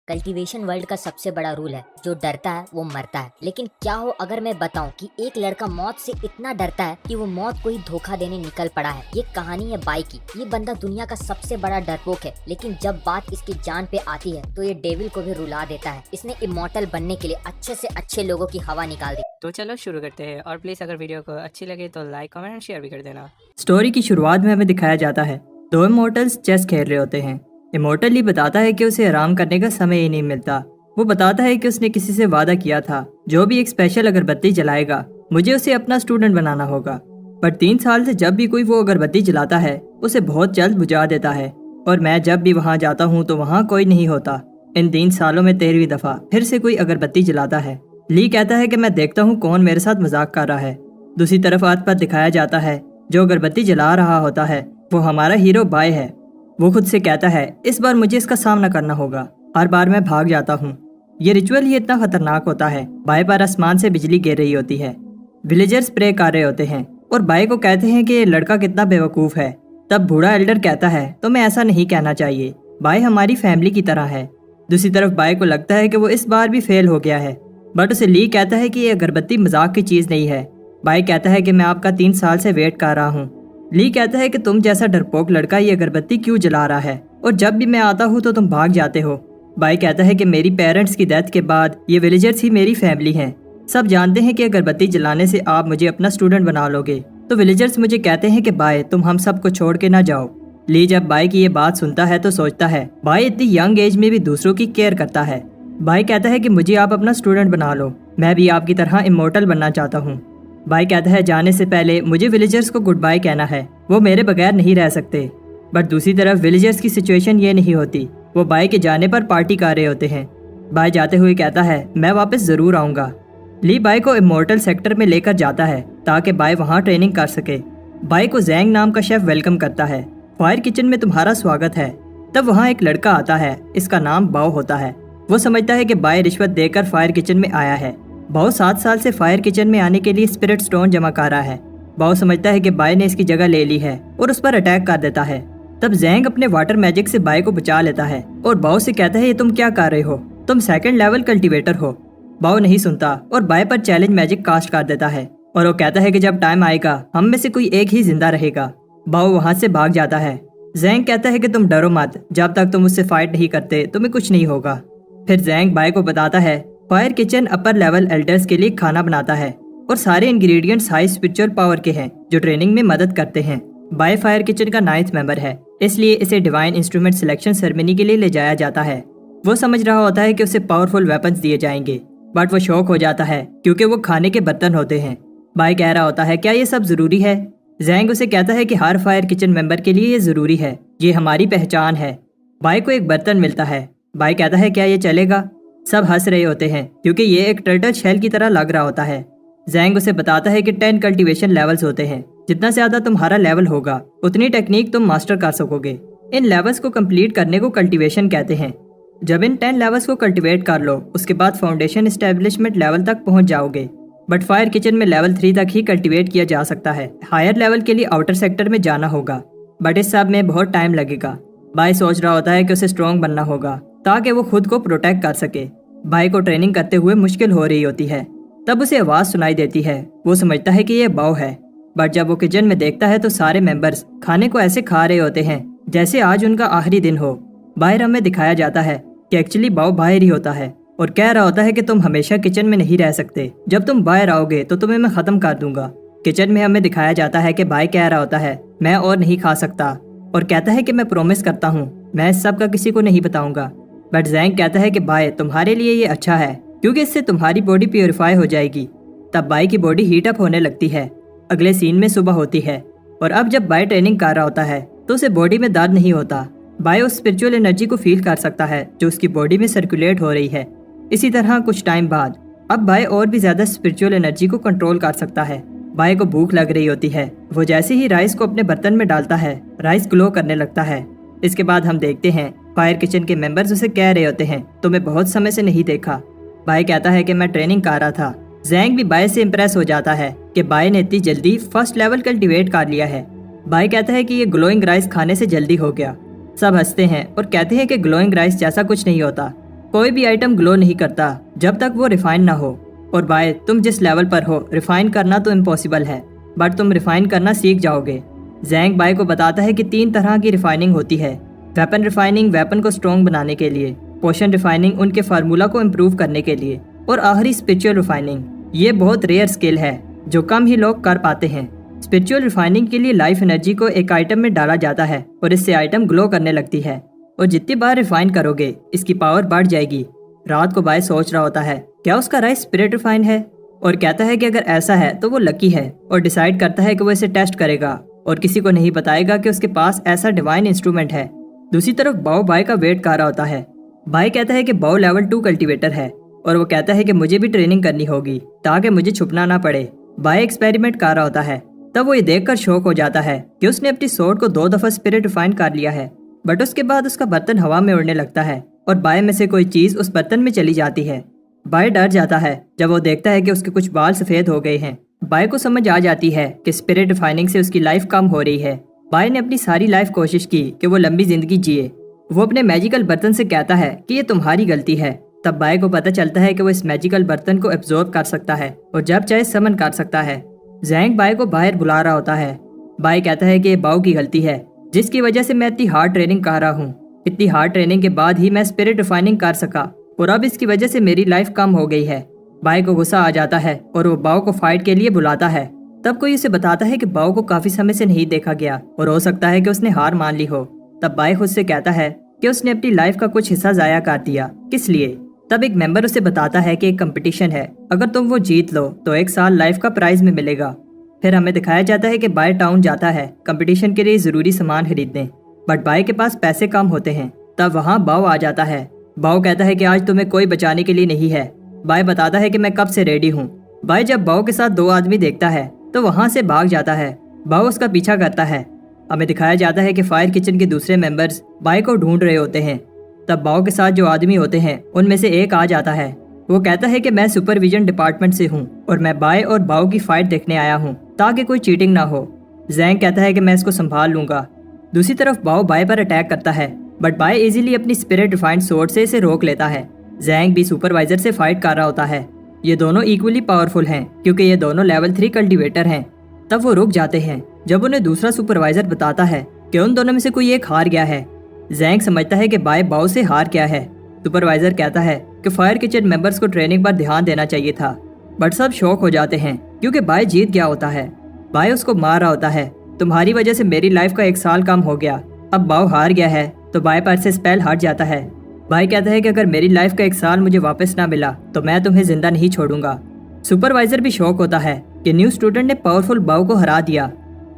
Cultivation world का सबसे बड़ा रूल है, जो डरता है वो मरता है। लेकिन क्या हो अगर मैं बताऊं कि एक लड़का मौत से इतना डरता है कि वो मौत को ही धोखा देने निकल पड़ा है। ये कहानी है बाई की। ये बंदा दुनिया का सबसे बड़ा डरपोक है, लेकिन जब बात इसकी जान पे आती है तो ये डेविल को भी रुला देता है। इसने इमॉर्टल बनने के लिए अच्छे से अच्छे लोगों की हवा निकाल दी। तो चलो शुरू करते हैं, और प्लीज़ अगर वीडियो को अच्छी लगे तो लाइक कमेंट और शेयर भी कर देना। स्टोरी की शुरुआत में हमें दिखाया जाता है दो इमोर्टल्स चेस खेल रहे होते हैं। इमोर्टल ही बताता है कि उसे आराम करने का समय ही नहीं मिलता। वो बताता है कि उसने किसी से वादा किया था, जो भी एक स्पेशल अगरबत्ती जलाएगा मुझे उसे अपना स्टूडेंट बनाना होगा। पर 3 साल से जब भी कोई वो अगरबत्ती जलाता है उसे बहुत जल्द बुझा देता है, और मैं जब भी वहाँ जाता हूँ तो वहाँ कोई नहीं होता। इन 3 सालों में 13वीं दफा फिर से कोई अगरबत्ती जलाता है। ली कहता है कि मैं देखता हूँ कौन मेरे साथ मजाक कर रहा है। दूसरी तरफ आस पास दिखाया जाता है जो अगरबत्ती जला रहा होता है वो हमारा हीरो बाय है। वो खुद से कहता है इस बार मुझे इसका सामना करना होगा, हर बार मैं भाग जाता हूँ। ये रिचुअल ही इतना खतरनाक होता है। बाय पर आसमान से बिजली गिर रही होती है। विलेजर्स प्रे कर रहे होते हैं और बाय को कहते हैं कि ये लड़का कितना बेवकूफ़ है। तब बूढ़ा एल्डर कहता है तो मैं ऐसा नहीं कहना चाहिए, बाय हमारी फैमिली की तरह है। दूसरी तरफ बाय को लगता है कि वो इस बार भी फेल हो गया है, बट उसे ली कहता है कि ये अगरबत्ती मजाक की चीज़ नहीं है। बाय कहता है कि मैं आपका 3 साल से वेट कर रहा हूँ। ली कहता है कि तुम जैसा डरपोक लड़का ये अगरबत्ती क्यों जला रहा है, और जब भी मैं आता हूँ तो तुम भाग जाते हो। बाय कहता है कि मेरी पेरेंट्स की डेथ के बाद ये विलेजर्स ही मेरी फैमिली हैं। सब जानते हैं कि अगरबत्ती जलाने से आप मुझे अपना स्टूडेंट बना लोगे। तो विलेजर्स मुझे कहते हैं कि बाय तुम हम सबको छोड़ के ना जाओ। ली जब बाय की ये बात सुनता है तो सोचता है बाय इतनी यंग एज में भी दूसरों की केयर करता है। बाय कहता है कि मुझे आप अपना स्टूडेंट बना लो, मैं भी आपकी तरह इमोर्टल बनना चाहता हूँ। बाय कहता है जाने से पहले मुझे विलेजर्स को गुड बाय कहना है, वो मेरे बगैर नहीं रह सकते। बट दूसरी तरफ विलेजर्स की सिचुएशन ये नहीं होती। वो बाय के जाने पर पार्टी कर रहे होते हैं। बाय जाते हुए कहता है मैं वापस जरूर आऊँगा। ली बाय को इमोर्टल सेक्टर में लेकर जाता है ताकि बाय वहाँ ट्रेनिंग कर सके। बाय को जैंग नाम का शेफ वेलकम करता है। फायर किचन में तुम्हारा स्वागत है। तब वहाँ एक लड़का आता है, इसका नाम बाओ होता है। वो समझता है कि बाय रिश्वत देकर फायर किचन में आया है। बाओ 7 साल से फायर किचन में आने के लिए स्पिरिट स्टोन जमा कर रहा है। बाओ समझता है कि बाय ने इसकी जगह ले ली है और उस पर अटैक कर देता है। तब जैंग अपने वाटर मैजिक से बाय को बचा लेता है और बाओ से कहता है ये तुम क्या कर रहे हो, तुम 2nd लेवल कल्टीवेटर हो। बाओ नहीं सुनता और बाय पर चैलेंज मैजिक कास्ट कर देता है, और वो कहता है कि जब टाइम आएगा हम में से कोई एक ही जिंदा रहेगा। बाओ वहाँ से भाग जाता है। जैंग कहता है कि तुम डरो मत, जब तक तुम उससे फाइट नहीं करते तुम्हें कुछ नहीं होगा। फिर जैंग बाय को बताता है fire kitchen upper level elders के लिए खाना बनाता है, और सारे इंग्रेडिएंट्स हाई स्पिरिचुअल पावर के हैं जो ट्रेनिंग में मदद करते हैं। बाय फायर किचन का 9th मेंबर है, इसलिए इसे डिवाइन इंस्ट्रूमेंट सिलेक्शन सेरेमनी के लिए ले जाया जाता है। वो समझ रहा होता है कि उसे पावरफुल वेपन्स दिए जाएंगे, बट वो शॉक हो जाता है क्योंकि वो खाने के बर्तन होते हैं। बाय कह रहा होता है क्या ये सब जरूरी है। जैंग उसे कहता है कि हर फायर किचन मेंबर के लिए ये जरूरी है, ये हमारी पहचान है। बाय को एक बर्तन मिलता है। बाय कहता है क्या ये चलेगा। सब हंस रहे होते हैं क्योंकि ये एक टर्टल शेल की तरह लग रहा होता है। जैंग उसे बताता है कि 10 कल्टीवेशन लेवल्स होते हैं, जितना ज्यादा तुम्हारा लेवल होगा उतनी टेक्निक तुम मास्टर कर सकोगे। इन लेवल्स को कंप्लीट करने को कल्टीवेशन कहते हैं। जब इन 10 लेवल्स को कल्टीवेट कर लो उसके बाद फाउंडेशन एस्टेब्लिशमेंट लेवल तक पहुंच जाओगे। बट फायर किचन में लेवल 3 तक ही कल्टीवेट किया जा सकता है। हायर लेवल के लिए आउटर सेक्टर में जाना होगा, बट इस सब में बहुत टाइम लगेगा। बाय सोच रहा होता है कि उसे स्ट्रॉन्ग बनना होगा ताकि वो खुद को प्रोटेक्ट कर सके। बाय को ट्रेनिंग करते हुए मुश्किल हो रही होती है। तब उसे आवाज़ सुनाई देती है। वो समझता है कि ये बाओ है, बट जब वो किचन में देखता है तो सारे मेंबर्स खाने को ऐसे खा रहे होते हैं जैसे आज उनका आखिरी दिन हो। बाहर हमें दिखाया जाता है कि एक्चुअली बाओ बाहर ही होता है और कह रहा होता है कि तुम हमेशा किचन में नहीं रह सकते, जब तुम बाहर आओगे तो तुम्हें मैं ख़त्म कर दूंगा। किचन में हमें दिखाया जाता है कि बाय कह रहा होता है मैं और नहीं खा सकता, और कहता है कि मैं प्रॉमिस करता हूँ मैं इस सब का किसी को नहीं बताऊंगा। बट जैंग कहता है कि बाय तुम्हारे लिए ये अच्छा है क्योंकि इससे तुम्हारी बॉडी प्योरीफाई हो जाएगी। तब बाय की बॉडी हीट अप होने लगती है। अगले सीन में सुबह होती है, और अब जब बाय ट्रेनिंग कर रहा होता है तो उसे बॉडी में दर्द नहीं होता। बाय उस स्पिरिचुअल एनर्जी को फील कर सकता है जो उसकी बॉडी में सर्कुलेट हो रही है। इसी तरह कुछ टाइम बाद अब बाय और भी ज्यादा स्पिरिचुअल एनर्जी को कंट्रोल कर सकता है। बाय को भूख लग रही होती है। वो जैसे ही राइस को अपने बर्तन में डालता है राइस ग्लो करने लगता है। इसके बाद हम देखते हैं फायर किचन के मेंबर्स उसे कह रहे होते हैं तुम्हें बहुत समय से नहीं देखा। बाय कहता है कि मैं ट्रेनिंग कर रहा था। जैंग भी बाय से इम्प्रेस हो जाता है कि बाय ने इतनी जल्दी 1st लेवल कल्टीवेट कर लिया है। बाय कहता है कि ये ग्लोइंग राइस खाने से जल्दी हो गया। सब हंसते हैं और कहते हैं कि ग्लोइंग राइस जैसा कुछ नहीं होता। कोई भी आइटम ग्लो नहीं करता जब तक वो रिफाइन ना हो। और बाय, तुम जिस लेवल पर हो रिफाइन करना तो इम्पॉसिबल है, बट तुम रिफाइन करना सीख जाओगे। जैंग बाय को बताता है कि 3 तरह की रिफाइनिंग होती है। वेपन रिफाइनिंग वेपन को स्ट्रॉन्ग बनाने के लिए, पोशन रिफाइनिंग उनके फार्मूला को इम्प्रूव करने के लिए, और आखिरी स्पिरिचुअल रिफाइनिंग। ये बहुत रेयर स्किल है जो कम ही लोग कर पाते हैं। स्पिरिचुअल रिफाइनिंग के लिए लाइफ एनर्जी को एक आइटम में डाला जाता है और इससे आइटम ग्लो करने लगती है, और जितनी बार रिफाइन करोगे इसकी पावर बढ़ जाएगी। रात को बाय सोच रहा होता है क्या उसका राइस स्पिरिट रिफाइन है, और कहता है कि अगर ऐसा है तो वो लकी है, और डिसाइड करता है कि वो इसे टेस्ट करेगा और किसी को नहीं बताएगा कि उसके पास ऐसा डिवाइन इंस्ट्रूमेंट है। दूसरी तरफ बाओ बाय का वेट कर रहा होता है। बाय कहता है कि बाओ लेवल 2 कल्टीवेटर है और वो कहता है कि मुझे भी ट्रेनिंग करनी होगी ताकि मुझे छुपना ना पड़े। बाय एक्सपेरिमेंट कर रहा होता है, तब वो ये देखकर शौक हो जाता है कि उसने अपनी सोर्ड को 2 दफा स्पिरिट रिफाइन कर लिया है, बट उसके बाद उसका बर्तन हवा में उड़ने लगता है और बाय में से कोई चीज उस बर्तन में चली जाती है। बाय डर जाता है जब वो देखता है कि उसके कुछ बाल सफेद हो गए हैं। बाय को समझ आ जाती है कि स्पिरिट रिफाइनिंग से उसकी लाइफ कम हो रही है। बाय ने अपनी सारी लाइफ कोशिश की कि वो लंबी जिंदगी जिए। वो अपने मैजिकल बर्तन से कहता है कि ये तुम्हारी गलती है। तब बाय को पता चलता है कि वो इस मैजिकल बर्तन को एब्जॉर्ब कर सकता है और जब चाहे समन कर सकता है। जैंग बाय को बाहर बुला रहा होता है। बाय कहता है कि ये बाओ की गलती है जिसकी वजह से मैं इतनी हार्ड ट्रेनिंग कर रहा हूँ। इतनी हार्ड ट्रेनिंग के बाद ही मैं स्पिरिट रिफाइनिंग कर सका और अब इसकी वजह से मेरी लाइफ कम हो गई है। बाय को गुस्सा आ जाता है और वो बाओ को फाइट के लिए बुलाता है। तब कोई उसे बताता है कि बाओ को काफी समय से नहीं देखा गया और हो सकता है कि उसने हार मान ली हो। तब बाय खुद से कहता है कि उसने अपनी लाइफ का कुछ हिस्सा जाया कर दिया, किस लिए। तब एक मेंबर उसे बताता है कि एक कंपटीशन है, अगर तुम वो जीत लो तो 1 साल लाइफ का प्राइज में मिलेगा। फिर हमें दिखाया जाता है कि बाय टाउन जाता है कंपटीशन के लिए जरूरी सामान खरीदने, बट बाय के पास पैसे कम होते हैं। तब वहाँ बाओ आ जाता है। बाओ कहता है कि आज तुम्हें कोई बचाने के लिए नहीं है। बाय बताता है कि मैं कब से रेडी हूँ। बाय जब बाओ के साथ 2 आदमी देखता है तो वहाँ से भाग जाता है। बाओ उसका पीछा करता है। हमें दिखाया जाता है कि फायर किचन के दूसरे मेंबर्स बाय को ढूंढ रहे होते हैं। तब बाओ के साथ जो आदमी होते हैं उनमें से एक आ जाता है। वो कहता है कि मैं सुपरविजन डिपार्टमेंट से हूँ और मैं बाय और बाओ की फाइट देखने आया हूँ ताकि कोई चीटिंग ना हो। जैंग कहता है कि मैं इसको संभाल लूंगा। दूसरी तरफ बाओ बाय पर अटैक करता है, बट बाय इजीली अपनी स्पिरिट रिफाइंड सोर्ड से इसे रोक लेता है। जैंग भी सुपरवाइजर से फाइट कर रहा होता है। ये दोनों इक्वली पावरफुल हैं क्योंकि ये दोनों लेवल 3 कल्टीवेटर हैं। तब वो रुक जाते हैं जब उन्हें दूसरा सुपरवाइजर बताता है कि उन दोनों में से कोई एक हार गया है। जैंग समझता है कि बाय बाओ से हार गया है। सुपरवाइजर कहता है कि फायर किचन मेंबर्स को ट्रेनिंग पर ध्यान देना चाहिए था, बट सब शॉक हो जाते हैं क्योंकि बाय जीत गया होता है। बाय उसको मार रहा होता है, तुम्हारी वजह से मेरी लाइफ का 1 साल कम हो गया। अब बाओ हार गया है तो बाय पर से स्पेल हट जाता है। बाय कहता है कि अगर मेरी लाइफ का 1 साल मुझे वापस ना मिला तो मैं तुम्हें जिंदा नहीं छोड़ूंगा। सुपरवाइजर भी शौक होता है कि न्यू स्टूडेंट ने पावरफुल बाओ को हरा दिया।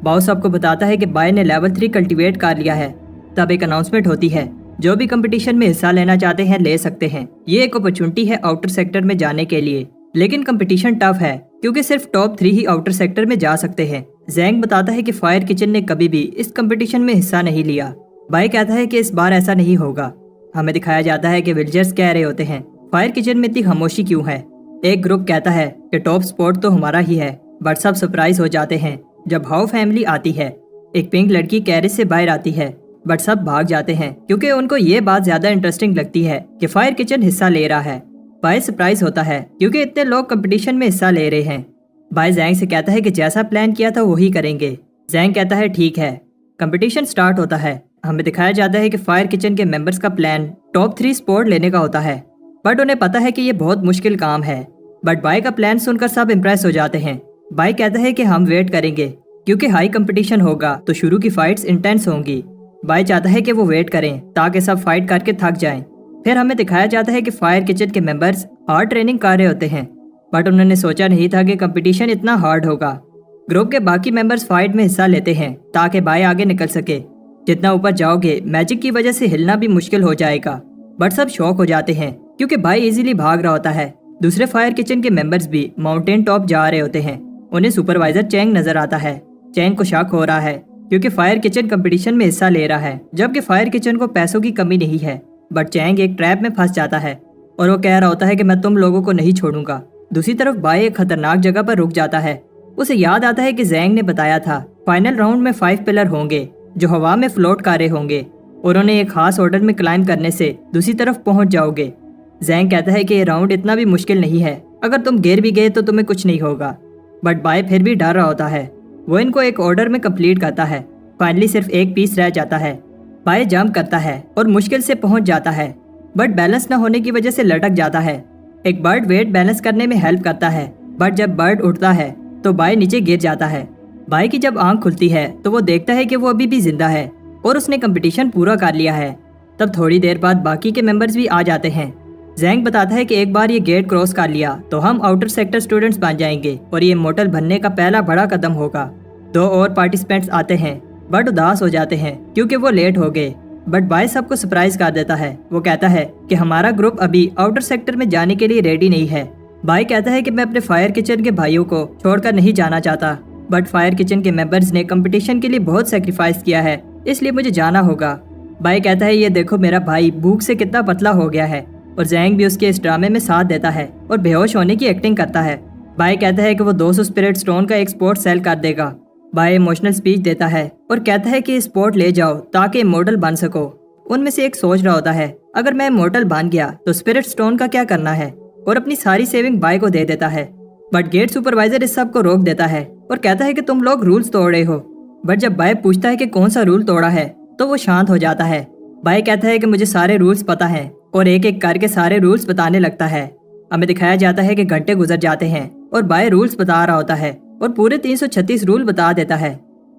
बाओ सबको बताता है कि बाय ने लेवल 3 कल्टीवेट कर लिया है। तब एक अनाउंसमेंट होती है, जो भी कंपटीशन में हिस्सा लेना चाहते हैं ले सकते हैं। ये एक अपॉर्चुनिटी है आउटर सेक्टर में जाने के लिए, लेकिन कंपटीशन टफ है क्योंकि सिर्फ टॉप 3 ही आउटर सेक्टर में जा सकते हैं। जैंग बताता है कि फायर किचन ने कभी भी इस कंपटीशन में हिस्सा नहीं लिया। बाय कहता है कि इस बार ऐसा नहीं होगा। हमें दिखाया जाता है कि विलेजर्स कह रहे होते हैं फायर किचन में इतनी खामोशी क्यों है। एक ग्रुप कहता है कि टॉप स्पॉट तो हमारा ही है, बट सब सरप्राइज हो जाते हैं जब हाउ फैमिली आती है। एक पिंक लड़की कैरेज से बाहर आती है, बट सब भाग जाते हैं क्योंकि उनको ये बात ज्यादा इंटरेस्टिंग लगती है कि फायर किचन हिस्सा ले रहा है। बाय सरप्राइज होता है क्योंकि इतने लोग कंपटीशन में हिस्सा ले रहे हैं। बाय जैंग से कहता है कि जैसा प्लान किया था वही करेंगे। जैंग कहता है ठीक है। कंपटीशन स्टार्ट होता है। हमें दिखाया जाता है कि फायर किचन के मेंबर्स का प्लान टॉप 3 स्पॉट लेने का होता है, बट उन्हें पता है कि ये बहुत मुश्किल काम है। बट बाय का प्लान सुनकर सब इम्प्रेस हो जाते हैं। बाय कहता है कि हम वेट करेंगे क्योंकि हाई कंपटीशन होगा तो शुरू की फाइट्स इंटेंस होंगी। बाय चाहता है कि वो वेट करें ताकि सब फाइट करके थक जाएं। फिर हमें दिखाया जाता है कि फायर किचन के मेंबर्स हार्ड ट्रेनिंग कर रहे होते हैं, बट उन्होंने सोचा नहीं था कि कंपटीशन इतना हार्ड होगा। ग्रुप के बाकी मेंबर्स फाइट में हिस्सा लेते हैं ताकि बाय आगे निकल सके। जितना ऊपर जाओगे मैजिक की वजह से हिलना भी मुश्किल हो जाएगा, बट सब शॉक हो जाते हैं क्योंकि बाय इजीली भाग रहा होता है। दूसरे फायर किचन के मेंबर्स भी माउंटेन टॉप जा रहे होते हैं। उन्हें सुपरवाइजर चैंग नजर आता है। चैंग को शक हो रहा है क्योंकि फायर किचन कंपटीशन में हिस्सा ले रहा है, जबकि फायर किचन को पैसों की कमी नहीं है। बट चैंग एक ट्रैप में फंस जाता है और वो कह रहा होता है कि मैं तुम लोगों को नहीं छोड़ूंगा। दूसरी तरफ बाय एक खतरनाक जगह पर रुक जाता है। उसे याद आता है कि जैंग ने बताया था फाइनल राउंड में 5 पिलर होंगे जो हवा में फ्लोट कर रहे होंगे और उन्हें एक खास ऑर्डर में क्लाइंब करने से दूसरी तरफ पहुंच जाओगे। زینگ کہتا ہے کہ یہ راؤنڈ اتنا بھی مشکل نہیں ہے، اگر تم گر بھی گئے تو تمہیں کچھ نہیں ہوگا، بٹ بائی پھر بھی ڈر رہا ہوتا ہے۔ وہ ان کو ایک آرڈر میں کمپلیٹ کرتا ہے۔ فائنلی صرف ایک پیس رہ جاتا ہے۔ بائی جمپ کرتا ہے اور مشکل سے پہنچ جاتا ہے، بٹ بیلنس نہ ہونے کی وجہ سے لٹک جاتا ہے۔ ایک برڈ ویٹ بیلنس کرنے میں ہیلپ کرتا ہے، بٹ جب برڈ اٹھتا ہے تو بائی نیچے گر جاتا ہے۔ بائی کی جب آنکھ کھلتی ہے تو وہ دیکھتا ہے کہ وہ ابھی بھی زندہ ہے اور اس نے کمپٹیشن پورا کر لیا ہے۔ تب تھوڑی دیر بعد باقی کے ممبرز بھی آ جاتے ہیں۔ زینگ بتاتا ہے کہ ایک بار یہ گیٹ کراس کر لیا تو ہم آؤٹر سیکٹر سٹوڈنٹس بن جائیں گے اور یہ مورٹل بننے کا پہلا بڑا قدم ہوگا۔ 2 اور پارٹیسپینٹس آتے ہیں بٹ اداس ہو جاتے ہیں کیونکہ وہ لیٹ ہو گئے، بٹ بائی سب کو سرپرائز کر دیتا ہے۔ وہ کہتا ہے کہ ہمارا گروپ ابھی آؤٹر سیکٹر میں جانے کے لیے ریڈی نہیں ہے۔ بائی کہتا ہے کہ میں اپنے فائر کچن کے بھائیوں کو چھوڑ کر نہیں جانا چاہتا، بٹ فائر کچن کے ممبرز نے کمپٹیشن کے لیے بہت سیکریفائس کیا ہے، اس لیے مجھے جانا ہوگا۔ بائی کہتا ہے یہ دیکھو میرا بھائی بھوک سے کتنا پتلا ہو گیا ہے، اور زینگ بھی اس کے اس ڈرامے میں ساتھ دیتا ہے اور بے ہوش ہونے کی ایکٹنگ کرتا ہے۔ بائی کہتا ہے کہ وہ 200 اسپرٹ سٹون کا ایک سپورٹ سیل کر دے گا۔ بائی ایموشنل اسپیچ دیتا ہے اور کہتا ہے کہ یہ سپورٹ لے جاؤ تاکہ امورٹل بن سکو۔ ان میں سے ایک سوچ رہا ہوتا ہے اگر میں امورٹل بن گیا تو اسپرٹ سٹون کا کیا کرنا ہے، اور اپنی ساری سیونگ بائی کو دے دیتا ہے۔ بٹ گیٹ سپروائزر اس سب کو روک دیتا ہے اور کہتا ہے کہ تم لوگ رولز توڑ رہے ہو۔ بٹ جب بائی پوچھتا ہے کہ کون سا رول توڑا ہے تو وہ شانت ہو جاتا ہے۔ بائی کہتا ہے کہ مجھے سارے رولز پتا ہیں، اور ایک ایک کر کے سارے رولز بتانے لگتا ہے۔ ہمیں دکھایا جاتا ہے کہ گھنٹے گزر جاتے ہیں اور بائی رولز بتا رہا ہوتا ہے اور پورے 336 رول بتا دیتا ہے۔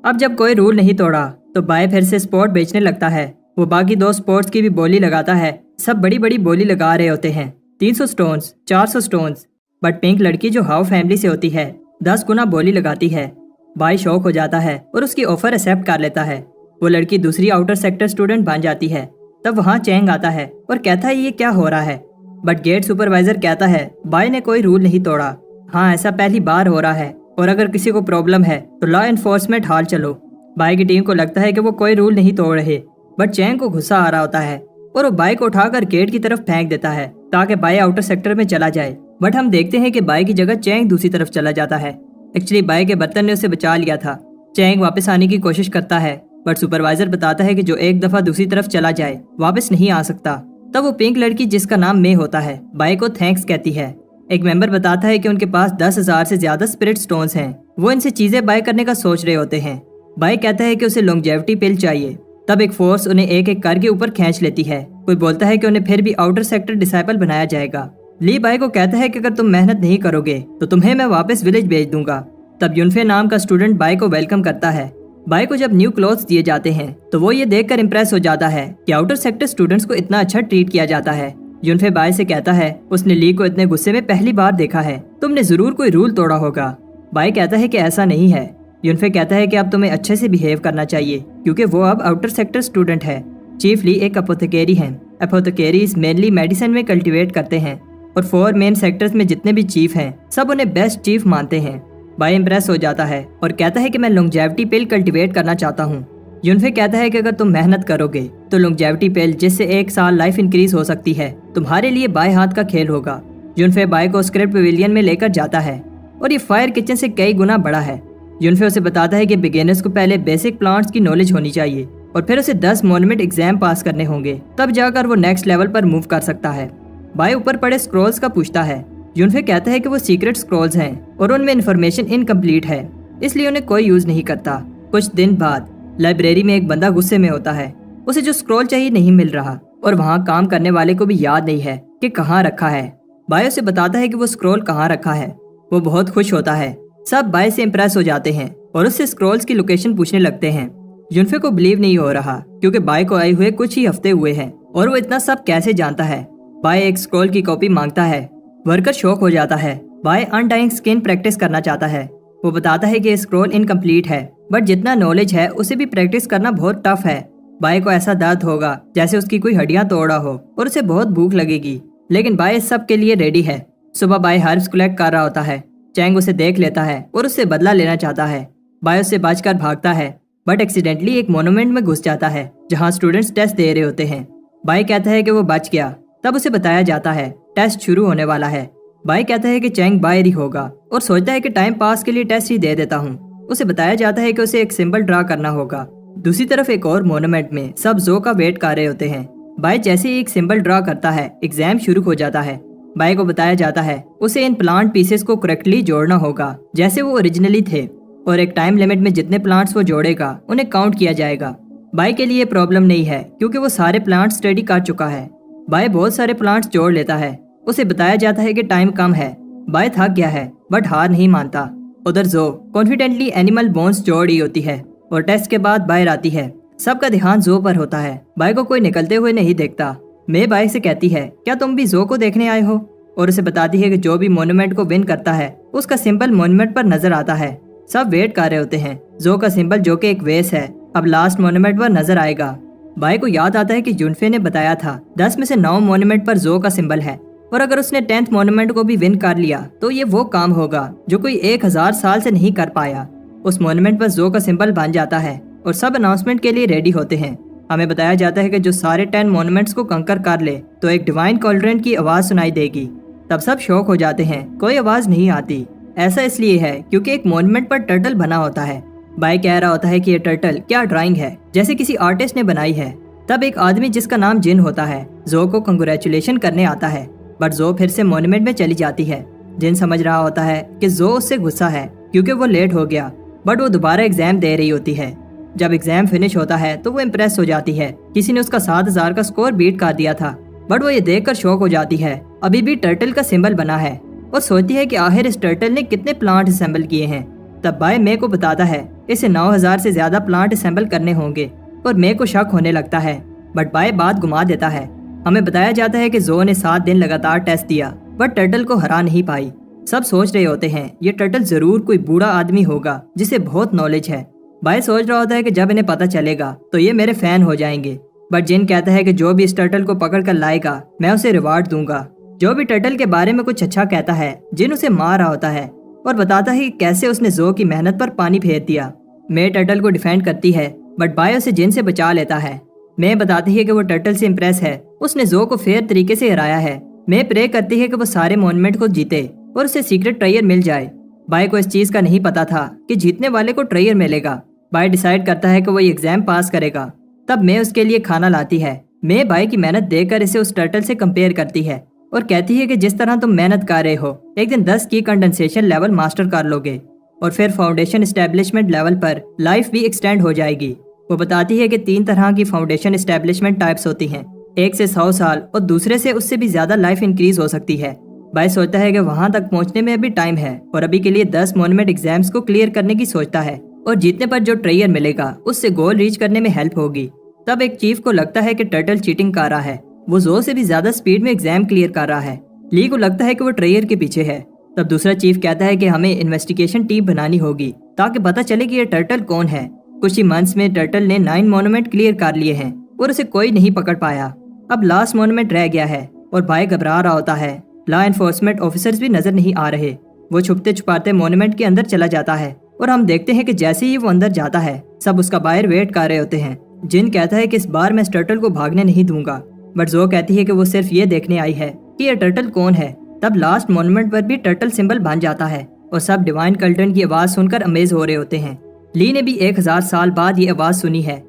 اب جب کوئی رول نہیں توڑا تو بائی پھر سے سپورٹ بیچنے لگتا ہے۔ وہ باقی 2 سپورٹس کی بھی بولی لگاتا ہے، سب بڑی بڑی بولی لگا رہے ہوتے ہیں، 300 سٹونز، 400 سٹونز، بٹ پنک لڑکی جو ہاؤ فیملی سے ہوتی ہے 10 گنا بولی لگاتی ہے۔ بائی شوق ہو جاتا ہے اور اس کی آفر ایکسپٹ کر لیتا ہے۔ وہ لڑکی دوسری آؤٹر سیکٹر اسٹوڈنٹ بن جاتی ہے۔ تب وہاں چینگ آتا ہے اور کہتا ہے یہ کیا ہو رہا ہے، بٹ گیٹ سپروائزر کہتا ہے بائی نے کوئی رول نہیں توڑا، ہاں ایسا پہلی بار ہو رہا ہے، اور اگر کسی کو پرابلم ہے تو لا انفورسمنٹ ہال چلو۔ بائی کی ٹیم کو لگتا ہے کہ وہ کوئی رول نہیں توڑ رہے، بٹ چینگ کو غصہ آ رہا ہوتا ہے اور وہ بائی کو اٹھا کر گیٹ کی طرف پھینک دیتا ہے تاکہ بائی آؤٹر سیکٹر میں چلا جائے۔ بٹ ہم دیکھتے ہیں کہ بائی کی جگہ چینگ دوسری طرف چلا جاتا ہے۔ ایکچولی بائی کے برتن نے اسے بچا لیا تھا۔ چینگ واپس آنے کی کوشش کرتا ہے، بٹ سپروائزر بتاتا ہے کہ جو ایک دفعہ دوسری طرف چلا جائے واپس نہیں آ سکتا۔ تب وہ پنک لڑکی جس کا نام مے ہوتا ہے بائی کو تھینکس کہتی ہے۔ ایک ممبر بتاتا ہے کہ ان کے پاس 10,000 سے زیادہ اسپرٹ سٹونز ہیں، وہ ان سے چیزیں بائی کرنے کا سوچ رہے ہوتے ہیں۔ بائی کہتا ہے کہ اسے لانگجیوٹی پل چاہیے۔ تب ایک فورس انہیں ایک ایک کر کے اوپر کھینچ لیتی ہے۔ کوئی بولتا ہے کہ انہیں پھر بھی آؤٹر سیکٹر ڈسائپل بنایا جائے گا۔ لی بائی کو کہتا ہے کہ اگر تم محنت نہیں کرو گے تو تمہیں میں واپس ولیج بھیج دوں گا۔ تب یونفے نام کا اسٹوڈنٹ بائی کو ویلکم کرتا ہے۔ بائی کو جب نیو کلوتھز دیے جاتے ہیں تو وہ یہ دیکھ کر امپریس ہو جاتا ہے کہ آؤٹر سیکٹر اسٹوڈنٹس کو اتنا اچھا ٹریٹ کیا جاتا ہے۔ یونفے بائی سے کہتا ہے اس نے لی کو اتنے غصے میں پہلی بار دیکھا ہے، تم نے ضرور کوئی رول توڑا ہوگا۔ بائی کہتا ہے کہ ایسا نہیں ہے۔ یونفے کہتا ہے کہ اب تمہیں اچھے سے بیہیو کرنا چاہیے کیونکہ وہ اب آؤٹر سیکٹر اسٹوڈنٹ ہے۔ چیف لی ایک اپوتھیکیری ہیں۔ اپوتھیکیریز مینلی میڈیسن میں کلٹیویٹ کرتے ہیں، اور 4 مین سیکٹرز میں جتنے بھی چیف ہیں سب انہیں بیسٹ چیف مانتے ہیں۔ بائی امپریس ہو جاتا ہے اور کہتا ہے کہ میں لانگجیوٹی پل کلٹیویٹ کرنا چاہتا ہوں۔ یونفے کہتا ہے کہ اگر تم محنت کرو گے تو لانگجیوٹی پل جس سے 1 سال لائف انکریز ہو سکتی ہے تمہارے لیے بائیں ہاتھ کا کھیل ہوگا۔ یونفے بائی کو اسکرپٹ پیویلین میں لے کر جاتا ہے اور یہ فائر کچن سے کئی گنا بڑا ہے۔ یونفے اسے بتاتا ہے کہ بگنرز کو پہلے بیسک پلانٹس کی نالج ہونی چاہیے اور پھر اسے 10 مونومنٹ ایگزام پاس کرنے ہوں گے، تب جا کر وہ نیکسٹ لیول پر موو کر سکتا ہے۔ بائی اوپر پڑے اسکرولز کا پوچھتا ہے۔ یونفے کہتا ہے کہ وہ سیکرٹ اسکرولز ہیں اور ان میں انفارمیشن انکمپلیٹ ہے، اس لیے انہیں کوئی یوز نہیں کرتا۔ کچھ دن بعد لائبریری میں ایک بندہ غصے میں ہوتا ہے، اسے جو اسکرول چاہیے نہیں مل رہا اور وہاں کام کرنے والے کو بھی یاد نہیں ہے کہ کہاں رکھا ہے۔ بائی اسے بتاتا ہے کہ وہ اسکرول کہاں رکھا ہے۔ وہ بہت خوش ہوتا ہے، سب بائی سے امپریس ہو جاتے ہیں اور اس سے اسکرولز کی لوکیشن پوچھنے لگتے ہیں۔ یونفے کو بلیو نہیں ہو رہا کیونکہ بائی کو آئے ہوئے کچھ ہی ہفتے ہوئے ہیں اور وہ اتنا سب کیسے جانتا ہے۔ بائی ایک اسکرول کی کاپی مانگتا ہے۔ ورکر شوک ہو جاتا ہے۔ بائی انڈائنگ اسکن پریکٹس کرنا چاہتا ہے۔ وہ بتاتا ہے کہ اسکرول انکمپلیٹ ہے، بٹ جتنا نالج ہے اسے بھی پریکٹس کرنا بہت ٹف ہے۔ بائی کو ایسا درد ہوگا جیسے اس کی کوئی ہڈیاں توڑا ہو اور اسے بہت بھوک لگے گی، لیکن بائی اس سب کے لیے ریڈی ہے۔ صبح بائی ہربس کلیکٹ کر رہا ہوتا ہے۔ چینگ اسے دیکھ لیتا ہے اور اس سے بدلہ لینا چاہتا ہے۔ بائی اس سے بچ کر بھاگتا ہے، بٹ ایکسیڈنٹلی ایک مونومنٹ میں گھس جاتا ہے جہاں اسٹوڈنٹس ٹیسٹ دے رہے ہوتے ہیں۔ بائی کہتا ہے کہ وہ بچ گیا۔ تب اسے بتایا جاتا ہے ٹیسٹ شروع ہونے والا ہے۔ بائی کہتا ہے کہ چینگ باہر ہی ہوگا اور سوچتا ہے کہ ٹائم پاس کے لیے ٹیسٹ ہی دے دیتا ہوں۔ اسے بتایا جاتا ہے کہ اسے ایک سمبل ڈرا کرنا ہوگا۔ دوسری طرف ایک اور مونومنٹ میں سب زو کا ویٹ کر رہے ہوتے ہیں۔ बाय जैसे ही एक सिंबल ड्रा करता है, एग्जाम शुरू हो जाता है। बाय को बताया जाता है उसे इन प्लांट पीसेस को करेक्टली जोड़ना होगा जैसे वो ओरिजिनली थे, और एक टाइम लिमिट में जितने प्लांट्स वो जोड़ेगा उन्हें काउंट किया जाएगा। बाय के लिए प्रॉब्लम नहीं है क्योंकि वो सारे प्लांट्स स्टडी कर चुका है। बाय बहुत सारे प्लांट्स जोड़ लेता है। उसे बताया जाता है कि टाइम कम है। बाय थक गया है बट हार नहीं मानता। उधर जो कॉन्फिडेंटली एनिमल बोन्स जोड़ रही होती है और टेस्ट के बाद बाहर आती है। सबका ध्यान जो पर होता है। बाय को कोई निकलते हुए नहीं देखता। मैं बाय से कहती है क्या तुम भी जो को देखने आए हो, और उसे बताती है कि जो भी मोन्यूमेंट को विन करता है उसका सिंबल मोन्यूमेंट पर नजर आता है। सब वेट कर रहे होते हैं। जो का सिंबल जो कि एक वेस है अब लास्ट मोन्यूमेंट पर नजर आएगा। बाय को याद आता है कि जुनफे ने बताया था 10 में से 9 मोन्यूमेंट पर जो का सिंबल है, और अगर उसने 10th मोन्यूमेंट को भी विन कर लिया तो ये वो काम होगा जो कोई 1000 साल से नहीं कर पाया। उस मोन्यूमेंट पर जो का सिंबल बन जाता है और सब अनाउंसमेंट के लिए रेडी होते हैं। हमें बताया जाता है कि जो सारे 10 मोन्यूमेंट्स को कंकर कर ले तो एक डिवाइन कॉल्ड्रेन की आवाज सुनाई देगी। तब सब शौक हो जाते हैं, कोई आवाज नहीं आती। ऐसा इसलिए है क्योंकि एक मोन्यूमेंट पर टर्टल बना होता है। बाय कह रहा होता है कि ये टर्टल क्या ड्राइंग है, जैसे किसी आर्टिस्ट ने बनाई है। तब एक आदमी जिसका नाम जिन होता है जो को कंग्रेचुलेशन करने आता है, बट जो फिर से मोन्यूमेंट में चली जाती है। जिन समझ रहा होता है कि जो उससे गुस्सा है क्योंकि वो लेट हो गया, बट वो दोबारा एग्जाम दे रही होती है। जब एग्जाम फिनिश होता है तो वो इम्प्रेस हो जाती है। किसी ने उसका 7000 का स्कोर बीट कर दिया था, बट वो ये देखकर शॉक हो जाती है अभी भी टर्टल का सिंबल बना है, और सोचती है कि आखिर इस टर्टल ने कितने प्लांट असेंबल किए हैं। तब बाय मे को बताता है इसे 9000 से ज्यादा प्लांट असेंबल करने होंगे, और मे को शक होने लगता है, बट बाय बात घुमा देता है। हमें बताया जाता है कि जो ने 7 दिन लगातार टेस्ट दिया बट टर्टल को हरा नहीं पाई। सब सोच रहे होते हैं ये टर्टल जरूर कोई बूढ़ा आदमी होगा जिसे बहुत नॉलेज है। बाय सोच रहा होता है कि जब इन्हें पता चलेगा तो ये मेरे फैन हो जाएंगे, बट जिन कहता है कि जो भी इस टर्टल को पकड़ कर लाएगा मैं उसे रिवार्ड दूंगा। जो भी टर्टल के बारे में कुछ अच्छा कहता है, जिन उसे मार रहा होता है और बताता है कि कैसे उसने जो की मेहनत पर पानी फेर दिया। मे टर्टल को डिफेंड करती है, बट बाय उसे जिन से बचा लेता है। मे बताती है कि वो टर्टल से इम्प्रेस है, उसने जो को फेयर तरीके से हराया है। मे प्रे करती है कि वो सारे मोन्यूमेंट को जीते और उसे सीक्रेट ट्रेयर मिल जाए। बाय को इस चीज का नहीं पता था कि जीतने वाले को ट्रेयर मिलेगा। बाय डिसाइड करता है कि वो एग्जाम पास करेगा। तब मे उसके लिए खाना लाती है। मे बाय की मेहनत देखकर इसे उस टर्टल से कंपेयर करती है और कहती है कि जिस तरह तुम मेहनत कर रहे हो एक दिन 10 की कंडेंसेशन लेवल मास्टर कर लोगे, और फिर फाउंडेशन एस्टेब्लिशमेंट लेवल पर लाइफ भी एक्सटेंड हो जाएगी। वो बताती है कि 3 तरह की फाउंडेशन एस्टेब्लिशमेंट टाइप्स होती हैं, एक से 100 साल और दूसरे से उससे भी ज्यादा लाइफ इंक्रीज हो सकती है। बाय सोचता है कि वहां तक पहुंचने में अभी टाइम है, और अभी के लिए 10 मोन्यूमेंट एग्जाम्स को क्लियर करने की सोचता है, और जीतने पर जो ट्रेयर मिलेगा उससे गोल रीच करने में हेल्प होगी। तब एक चीफ को लगता है कि टर्टल चीटिंग कर रहा है, वो जो से भी ज्यादा स्पीड में एग्जाम क्लियर कर रहा है। ली को लगता है कि वो ट्रेयर के पीछे है। तब दूसरा चीफ कहता है कि हमें इन्वेस्टिगेशन टीम बनानी होगी ताकि पता चले कि ये टर्टल कौन है। कुछ ही मंथ्स में टर्टल ने 9 मोन्यूमेंट क्लियर कर लिए हैं और उसे कोई नहीं पकड़ पाया। अब लास्ट मोन्यूमेंट रह गया है और बाय घबरा रहा होता है। लॉ एनफोर्समेंट ऑफिसर्स भी नजर नहीं आ रहे। वो छुपते छुपाते मोन्यूमेंट के अंदर चला जाता है, और हम देखते हैं कि जैसे ही वो अंदर जाता है सब उसका बाहर वेट कर रहे होते हैं। जिन कहता है कि इस बार मैं इस टर्टल को भागने नहीं दूंगा, बट जो कहती है कि वो सिर्फ ये देखने आई है कि ये टर्टल कौन है। तब लास्ट मोन्यूमेंट पर भी टर्टल सिंबल बन जाता है और सब डिवाइन कल्टन की आवाज सुनकर अमेज हो रहे होते हैं। ली ने भी 1000 साल बाद ये आवाज सुनी है।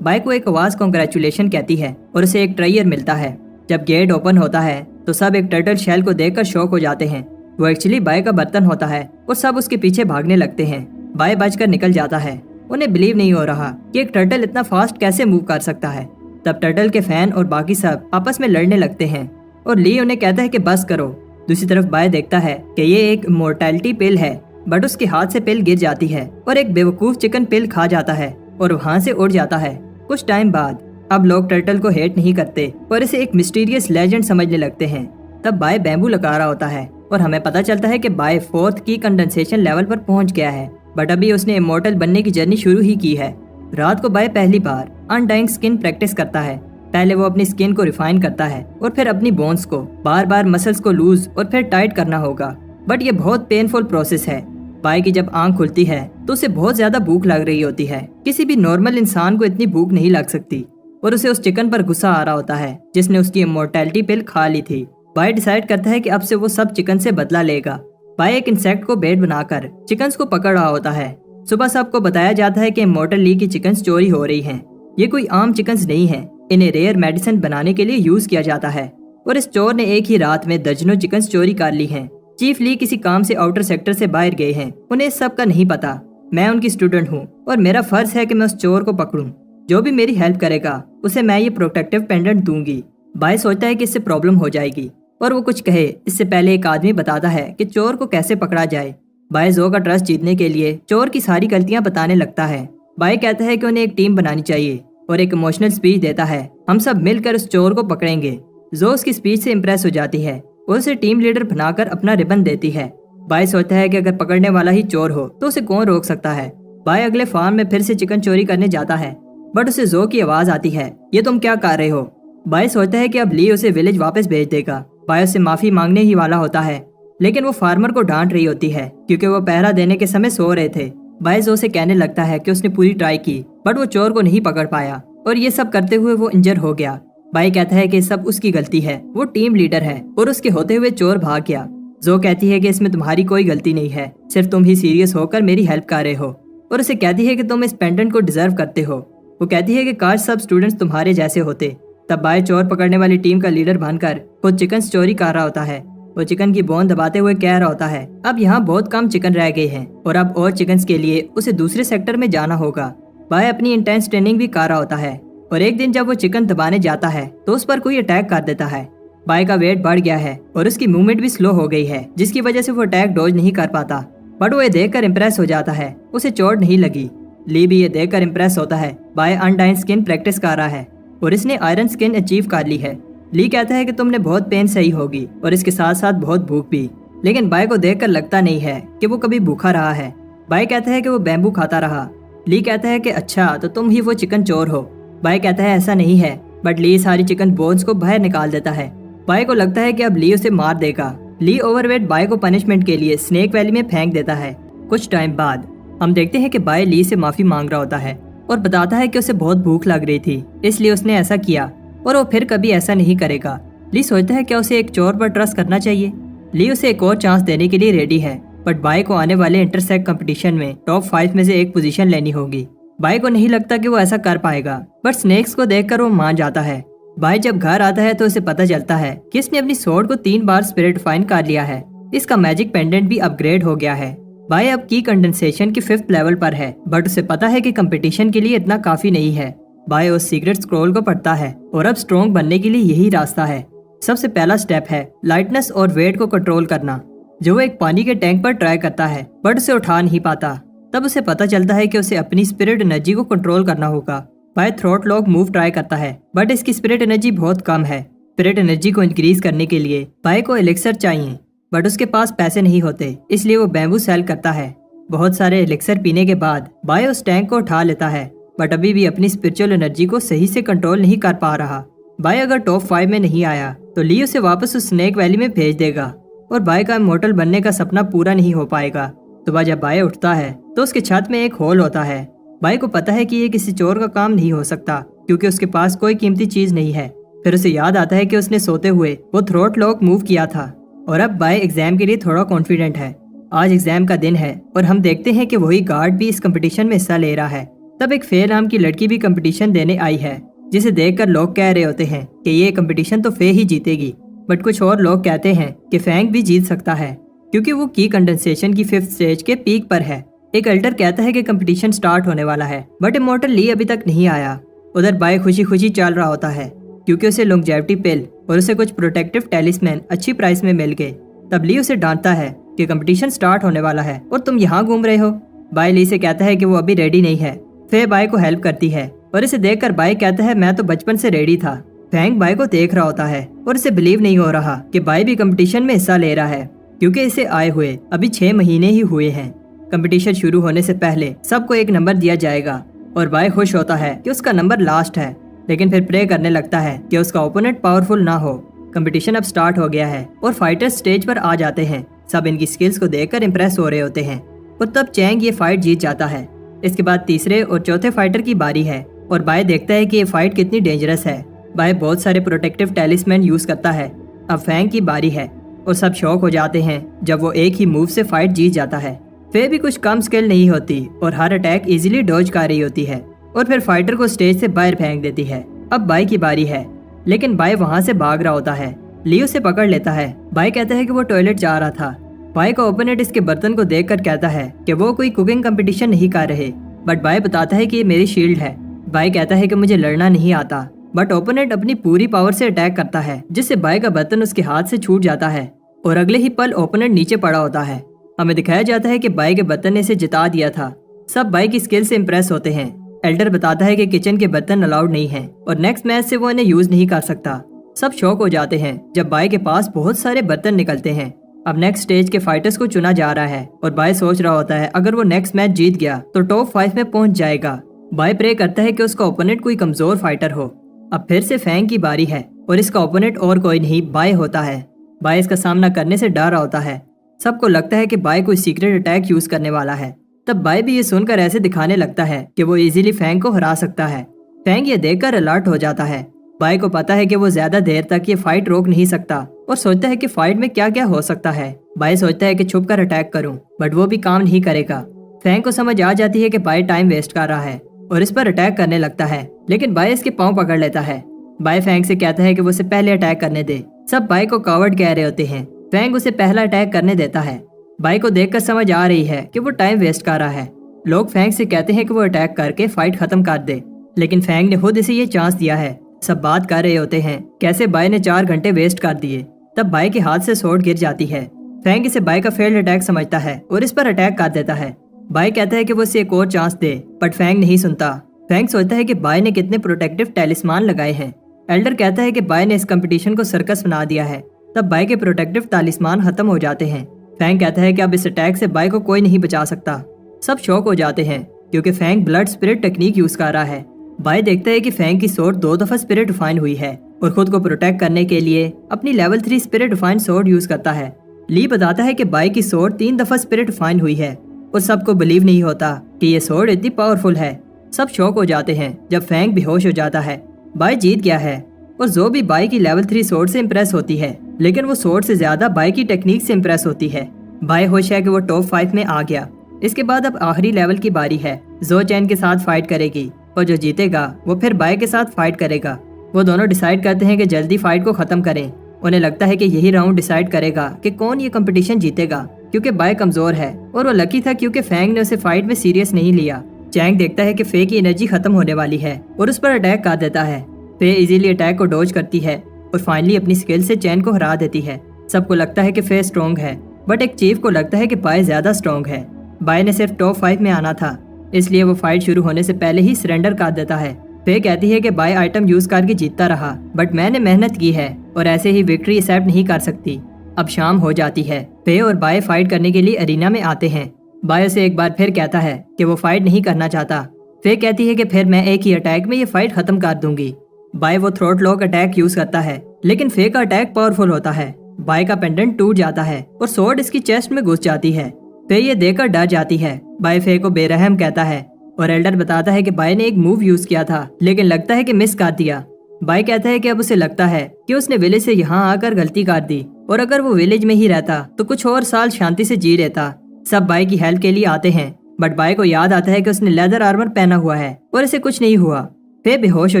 बाय को एक आवाज कांग्रेचुलेशन कहती है और उसे एक ट्रेयर मिलता है। जब गेट ओपन होता है तो सब एक टर्टल शेल को देखकर शॉक हो जाते हैं। वो एक्चुअली बाय का बर्तन होता है और सब उसके पीछे भागने लगते हैं। बाय बचकर निकल जाता है। उन्हें बिलीव नहीं हो रहा कि एक टर्टल इतना फास्ट कैसे मूव कर सकता है। तब टर्टल के फैन और बाकी सब आपस में लड़ने लगते हैं और ली उन्हें कहता है कि बस करो। दूसरी तरफ बाय देखता है कि ये एक मोर्टेलिटी पिल है, बट उसके हाथ से पिल गिर जाती है और एक बेवकूफ चिकन पिल खा जाता है और वहाँ से उड़ जाता है। कुछ टाइम बाद अब लोग टर्टल को हेट नहीं करते और इसे एक मिस्टीरियस लेजेंड समझने लगते हैं। तब बाय बैम्बू लगा रहा होता है और हमें पता चलता है कि बाय 4th की कंडेंसेशन लेवल पर पहुंच गया है, बट अभी उसने इमोर्टल बनने की जर्नी शुरू ही की है। रात को बाय पहली बार अनडाइंग स्किन प्रैक्टिस करता है। पहले वो अपनी स्किन को रिफाइन करता है और फिर अपनी बोन्स को बार बार मसल्स को लूज और फिर टाइट करना होगा, बट ये बहुत पेनफुल प्रोसेस है। बाय की जब आंख खुलती है तो उसे बहुत ज्यादा भूख लग रही होती है। किसी भी नॉर्मल इंसान को इतनी भूख नहीं लग सकती और उसे उस चिकन पर गुस्सा आ रहा होता है जिसने उसकी इमोर्टैलिटी पिल खा ली थी। बाय डिसाइड करता है कि अब से वो सब चिकन से बदला लेगा। बाय एक इंसेक्ट को बेट बनाकर चिकन्स को पकड़ रहा होता है। सुबह सबको बताया जाता है कि इमोर्टल ली की चिकन्स चोरी हो रही हैं। ये कोई आम चिकन्स नहीं है, इन्हें रेयर मेडिसिन बनाने के लिए यूज किया जाता है और इस चोर ने एक ही रात में दर्जनों चिकन चोरी कर ली हैं। चीफ ली किसी काम से आउटर सेक्टर से बाहर गए हैं, उन्हें इस सब का नहीं पता। मैं उनकी स्टूडेंट हूँ और मेरा फर्ज है कि मैं उस चोर को पकड़ूं। जो भी मेरी हेल्प करेगा उसे मैं ये प्रोटेक्टिव पेंडेंट दूंगी। बाय सोचता है कि इससे प्रॉब्लम हो जाएगी और वो कुछ कहे इससे पहले एक आदमी बताता है कि चोर को कैसे पकड़ा जाए। बाय जो का ट्रस्ट जीतने के लिए चोर की सारी गलतियां बताने लगता है। बाय कहता है कि उन्हें एक टीम बनानी चाहिए और एक इमोशनल स्पीच देता है, हम सब मिलकर उस चोर को पकड़ेंगे। जो उसकी स्पीच से इम्प्रेस हो जाती है और उसे टीम लीडर बनाकर अपना रिबन देती है। बाय सोचता है कि अगर पकड़ने वाला ही चोर हो तो उसे कौन रोक सकता है। बाय अगले फार्म में फिर से चिकन चोरी करने जाता है बट उसे जो की आवाज आती है, ये तुम क्या कर रहे हो। बाय सोचता है कि अब ली उसे विलेज वापस भेज देगा। बाय उससे माफी मांगने ही वाला होता है लेकिन वो फार्मर को डांट रही होती है क्योंकि वो पहरा देने के समय सो रहे थे। बाय जो से कहने लगता है कि उसने पूरी ट्राई की बट वो चोर को नहीं पकड़ पाया और ये सब करते हुए वो इंजर हो गया। बाय कहता है कि सब उसकी गलती है, वो टीम लीडर है और उसके होते हुए चोर भाग गया। जो कहती है कि इसमें तुम्हारी कोई गलती नहीं है, सिर्फ तुम ही सीरियस होकर मेरी हेल्प कर रहे हो और उसे कहती है कि तुम इस पेंडेंट को डिजर्व करते हो। वो कहती है कि काश सब स्टूडेंट्स तुम्हारे जैसे होते। तब बाय चोर पकड़ने वाली टीम का लीडर बनकर खुद चिकन चोरी कर रहा होता है। वो चिकन की बोन दबाते हुए कह रहा होता है, अब यहाँ बहुत कम चिकन रह गए हैं और अब और चिकन के लिए उसे दूसरे सेक्टर में जाना होगा। बाय अपनी इंटेंस ट्रेनिंग भी कर रहा होता है और एक दिन जब वो चिकन दबाने जाता है तो उस पर कोई अटैक कर देता है। बाय का वेट बढ़ गया है और उसकी मूवमेंट भी स्लो हो गई है जिसकी वजह से वो अटैक डॉज नहीं कर पाता बट वो ये देखकर इम्प्रेस हो जाता है, उसे चोट नहीं लगी। ली भी ये देखकर इम्प्रेस होता है। बाय अनडाइन स्किन प्रैक्टिस कर रहा है और इसने आयरन स्किन अचीव कर ली है। ली कहता है कि तुमने बहुत पेन सही होगी और इसके साथ साथ बहुत भूख भी, लेकिन बाय को देखकर लगता नहीं है कि वो कभी भूखा रहा है। बाय कहता है कि वो बैम्बू खाता रहा। ली कहता है कि अच्छा तो तुम ही वो चिकन चोर हो। बाय कहता है ऐसा नहीं है बट ली सारी चिकन बोन्स को बाहर निकाल देता है। बाय को लगता है कि अब ली उसे मार देगा। ली ओवरवेट बाय को पनिशमेंट के लिए स्नेक वैली में फेंक देता है। कुछ टाइम बाद हम देखते हैं कि बाय ली से माफी मांग रहा होता है और बताता है कि उसे बहुत भूख लग रही थी इसलिए उसने ऐसा किया और वो फिर कभी ऐसा नहीं करेगा। ली सोचता है कि उसे एक चोर पर ट्रस्ट करना चाहिए। ली उसे एक और चांस देने के लिए रेडी है बट बाय को आने वाले इंटरसेक्ट कंपटीशन में टॉप 5 में से एक पोजीशन लेनी होगी। बाय को नहीं लगता कि वो ऐसा कर पाएगा बट स्नेक्स को देखकर वो मान जाता है। बाय जब घर आता है तो उसे पता चलता है कि इसने अपनी स्वॉर्ड को 3 बार स्पिरिट फाइन कर लिया है। इसका मैजिक पेंडेंट भी अपग्रेड हो गया है। बाय अब की कंडेंसेशन के 5th लेवल पर है बट उसे पता है कि कंपटीशन के लिए इतना काफी नहीं है। बाय उस सीक्रेट स्क्रॉल को पढ़ता है और अब स्ट्रॉन्ग बनने के लिए यही रास्ता है। सबसे पहला स्टेप है लाइटनेस और वेट को कंट्रोल करना, जो वो एक पानी के टैंक पर ट्राई करता है बट उसे उठा नहीं पाता। तब उसे पता चलता है कि उसे अपनी स्पिरिट एनर्जी को कंट्रोल करना होगा। By throat lock move try करता है बट इसकी स्पिरिट एनर्जी बहुत कम है। स्पिरिट एनर्जी को इंक्रीज करने के लिए बाय को एलिक्सर चाहिए बट उसके पास पैसे नहीं होते इसलिए वो बैम्बू सेल करता है। बहुत सारे एलिक्सर पीने के बाद बाय उस टैंक को उठा लेता है बट अभी भी अपनी स्पिरिचुअल एनर्जी को सही से कंट्रोल नहीं कर पा रहा। बाय अगर टॉप 5 में नहीं आया तो ली उसे वापस उस स्नेक वैली में भेज देगा और बाय का इमॉर्टल बनने का सपना पूरा नहीं हो पाएगा। सुबह जब बाय उठता है तो उसके छत में एक होल होता है। बाय को पता है कि ये किसी चोर का काम नहीं हो सकता क्योंकि उसके पास कोई कीमती चीज नहीं है। फिर उसे याद आता है कि उसने सोते हुए वो थ्रोट लॉक मूव किया था और अब बाय एग्जाम के लिए थोड़ा कॉन्फिडेंट है। आज एग्जाम का दिन है और हम देखते हैं कि वही गार्ड भी इस कंपटीशन में हिस्सा ले रहा है। तब एक फे नाम की लड़की भी कंपटीशन देने आई है जिसे देखकर लोग कह रहे होते हैं कि ये कंपटीशन तो फे ही जीतेगी बट कुछ और लोग कहते हैं कि फैंग भी जीत सकता है क्योंकि वो की कंडेंसेशन की 5th स्टेज के पीक पर है। एक एल्डर कहता है कि कंपटीशन स्टार्ट होने वाला है बट इमॉर्टल ली अभी तक नहीं आया। उधर बाय खुशी खुशी चल रहा होता है क्योंकि उसे लॉन्जेविटी पिल और उसे कुछ प्रोटेक्टिव टेलिस्मैन अच्छी प्राइस में मिल गए। तब ली उसे डांटता है कि कंपटीशन स्टार्ट होने वाला है और तुम यहाँ घूम रहे हो। बाय ली से कहता है कि वो अभी रेडी नहीं है। फे बाय को हेल्प करती है और इसे देखकर बाय कहता है मैं तो बचपन से रेडी था। फैंग बाय को देख रहा होता है और इसे बिलीव नहीं हो रहा कि बाय भी कंपटीशन में हिस्सा ले रहा है क्योंकि इसे आए हुए अभी 6 महीने ही हुए हैं। कंपटीशन शुरू होने से पहले सबको एक नंबर दिया जाएगा और बाय खुश होता है कि उसका नंबर लास्ट है लेकिन फिर प्रे करने लगता है कि उसका ओपोनेंट पावरफुल ना हो। कंपटीशन अब स्टार्ट हो गया है और फाइटर्स स्टेज पर आ जाते हैं। सब इनकी स्किल्स को देखकर इम्प्रेस हो रहे होते हैं और तब चैंग ये फाइट जीत जाता है। इसके बाद तीसरे और चौथे फाइटर की बारी है और बाय देखता है कि ये फाइट कितनी डेंजरस है। बाय बहुत सारे प्रोटेक्टिव टेलिस्मैन यूज करता है। अब फैंग की बारी है और सब शॉक हो जाते हैं जब वो एक ही मूव से फाइट जीत जाता है। फे भी कुछ कम स्किल नहीं होती और हर अटैक इजीली डॉज कर रही होती है और फिर फाइटर को स्टेज से बाहर फेंक देती है। अब बाई की बारी है, लेकिन बाई वहाँ से भाग रहा होता है। ली उसे पकड़ लेता है। बाई कहता है कि वो टॉयलेट जा रहा था। बाई का ओपोनेंट इसके बर्तन को देखकर कहता है कि वो कोई कुकिंग कंपटीशन नहीं कर रहे, बट बाई बताता है कि ये मेरी शील्ड है। बाई कहता है कि मुझे लड़ना नहीं आता, बट ओपोनेंट अपनी पूरी पावर से अटैक करता है, जिससे बाई का बर्तन उसके हाथ से छूट जाता है और अगले ही पल ओपोनेंट नीचे पड़ा होता है। हमें दिखाया जाता है कि बाई के बर्तन ने इसे जिता दिया था। सब बाई की स्किल से इम्प्रेस होते हैं। एल्डर बताता है कि किचन के बर्तन अलाउड नहीं हैं और नेक्स्ट मैच से वो इन्हें यूज नहीं कर सकता। सब शॉक हो जाते हैं जब बाई के पास बहुत सारे बर्तन निकलते हैं। अब नेक्स्ट स्टेज के फाइटर्स को चुना जा रहा है और बाई सोच रहा होता है अगर वो नेक्स्ट मैच जीत गया तो टॉप 5 में पहुंच जाएगा। बाई प्रे करता है कि उसका ओपोनेंट कोई कमजोर फाइटर हो। अब फिर से फैंग की बारी है और इसका ओपोनेंट और कोई नहीं बाई होता है। बाई इसका सामना करने से डर रहा होता है। सबको लगता है कि बाई कोई सीक्रेट अटैक यूज करने वाला है। तब बाई भी ये सुनकर ऐसे दिखाने लगता है कि वो इजीली फैंग को हरा सकता है। फैंग ये देखकर अलर्ट हो जाता है। बाई को पता है कि वो ज्यादा देर तक ये फाइट रोक नहीं सकता और सोचता है कि फाइट में क्या क्या हो सकता है। बाई सोचता है कि छुप कर अटैक करूं, बट वो भी काम नहीं करेगा। फैंग को समझ आ जाती है कि बाई टाइम वेस्ट कर रहा है और इस पर अटैक करने लगता है, लेकिन बाई इसके पांव पकड़ लेता है। बाई फैंग से कहता है कि वो उसे पहले अटैक करने दे। सब बाई को कवर्ड कह रहे होते हैं। फैंग उसे पहला अटैक करने देता है। बाई को देखकर समझ आ रही है कि वो टाइम वेस्ट कर रहा है। लोग फैंग से कहते हैं कि वो अटैक करके फाइट खत्म कर दे, लेकिन फैंग ने खुद इसे ये चांस दिया है। सब बात कर रहे होते हैं कैसे बाई ने 4 घंटे वेस्ट कर दिए। तब बाई के हाथ से स्वॉर्ड गिर जाती है। फैंग इसे बाई का फेल्ड अटैक समझता है और इस पर अटैक कर देता है। बाई कहता है कि वो इसे एक और चांस दे, बट फैंग नहीं सुनता। फैंग सोचता है कि बाई ने कितने प्रोटेक्टिव टैलिस्मान लगाए हैं। एल्डर कहता है कि बाई ने इस कंपटीशन को सर्कस बना दिया है। तब बाई के प्रोटेक्टिव टैलिस्मान खत्म हो जाते हैं। फैंग कहता है कि अब इस अटैक से बाई को कोई नहीं बचा सकता। सब शॉक हो जाते हैं क्योंकि fang blood spirit technique use कर रहा है। बाई देखता है कि फैंग की स्वॉर्ड 2 दफा स्पिरिट रिफाइन हुई है और खुद को प्रोटेक्ट करने के लिए अपनी level 3 spirit refine sword use करता है। ली बताता है कि बाई की स्वॉर्ड 3 दफा स्पिरिट रिफाइन हुई है और सबको बिलीव नहीं होता कि ये स्वॉर्ड इतनी पावरफुल है। सब शॉक हो जाते हैं जब फैंग बेहोश हो जाता है। बाई जीत गया है और जो भी बाई की लेवल 3 स्वॉर्ड से इम्प्रेस होती है, लेकिन वो स्वॉर्ड से ज्यादा बाई की टेक्निक से इम्प्रेस होती है। बाई होश है कि वो टॉप 5 में आ गया। इसके बाद अब आखिरी लेवल की बारी है। जो चैन के साथ फाइट करेगी और जो जीतेगा वो फिर बाई के साथ फाइट करेगा। वो दोनों डिसाइड करते हैं कि जल्दी फाइट को खत्म करें। उन्हें लगता है कि यही राउंड डिसाइड करेगा कि कौन ये कंपटीशन जीतेगा, क्योंकि बाई कमजोर है और वो लकी था क्योंकि फैंग ने उसे फाइट में सीरियस नहीं लिया। चैंग देखता है कि फे की एनर्जी खत्म होने वाली है और उस पर अटैक कर देता है। फे इजीली अटैक को डॉज करती है और फाइनली अपनी स्किल से चैन को हरा देती है। सबको लगता है कि फे स्ट्रॉन्ग है, बट एक चीफ को लगता है कि बाई ज्यादा स्ट्रॉन्ग है। बाई ने सिर्फ टॉप 5 में आना था, इसलिए वो फाइट शुरू होने से पहले ही सरेंडर कर देता है। फे कहती है कि बाई आइटम यूज करके जीतता रहा, बट मैंने मेहनत की है और ऐसे ही विक्ट्री एक्सेप्ट नहीं कर सकती। अब शाम हो जाती है। फे और बाई फाइट करने के लिए अरीना में आते हैं। बाई उसे एक बार फिर कहता है कि वो फाइट नहीं करना चाहता। फे कहती है कि फिर मैं एक ही अटैक में ये फाइट खत्म कर दूंगी। बाई वो थ्रोट लॉक अटैक यूज करता है, लेकिन फे का अटैक पावरफुल होता है। बाई का पेंडेंट टूट जाता है और स्वॉर्ड इसकी चेस्ट में घुस जाती है। फे ये देखकर डर जाती है। बाई फे को बेरहम कहता है और एल्डर बताता है कि बाई ने एक मूव यूज किया था, लेकिन लगता है कि मिस कर दिया। बाई कहता है कि अब उसे लगता है कि उसने विलेज से यहाँ आकर गलती कर दी और अगर वो विलेज में ही रहता तो कुछ और साल शांति से जी लेता। सब बाई की हेल्प के लिए आते हैं, बट बाई को याद आता है कि उसने लेदर आर्मर पहना हुआ है और इसे कुछ नहीं हुआ। फे बेहोश हो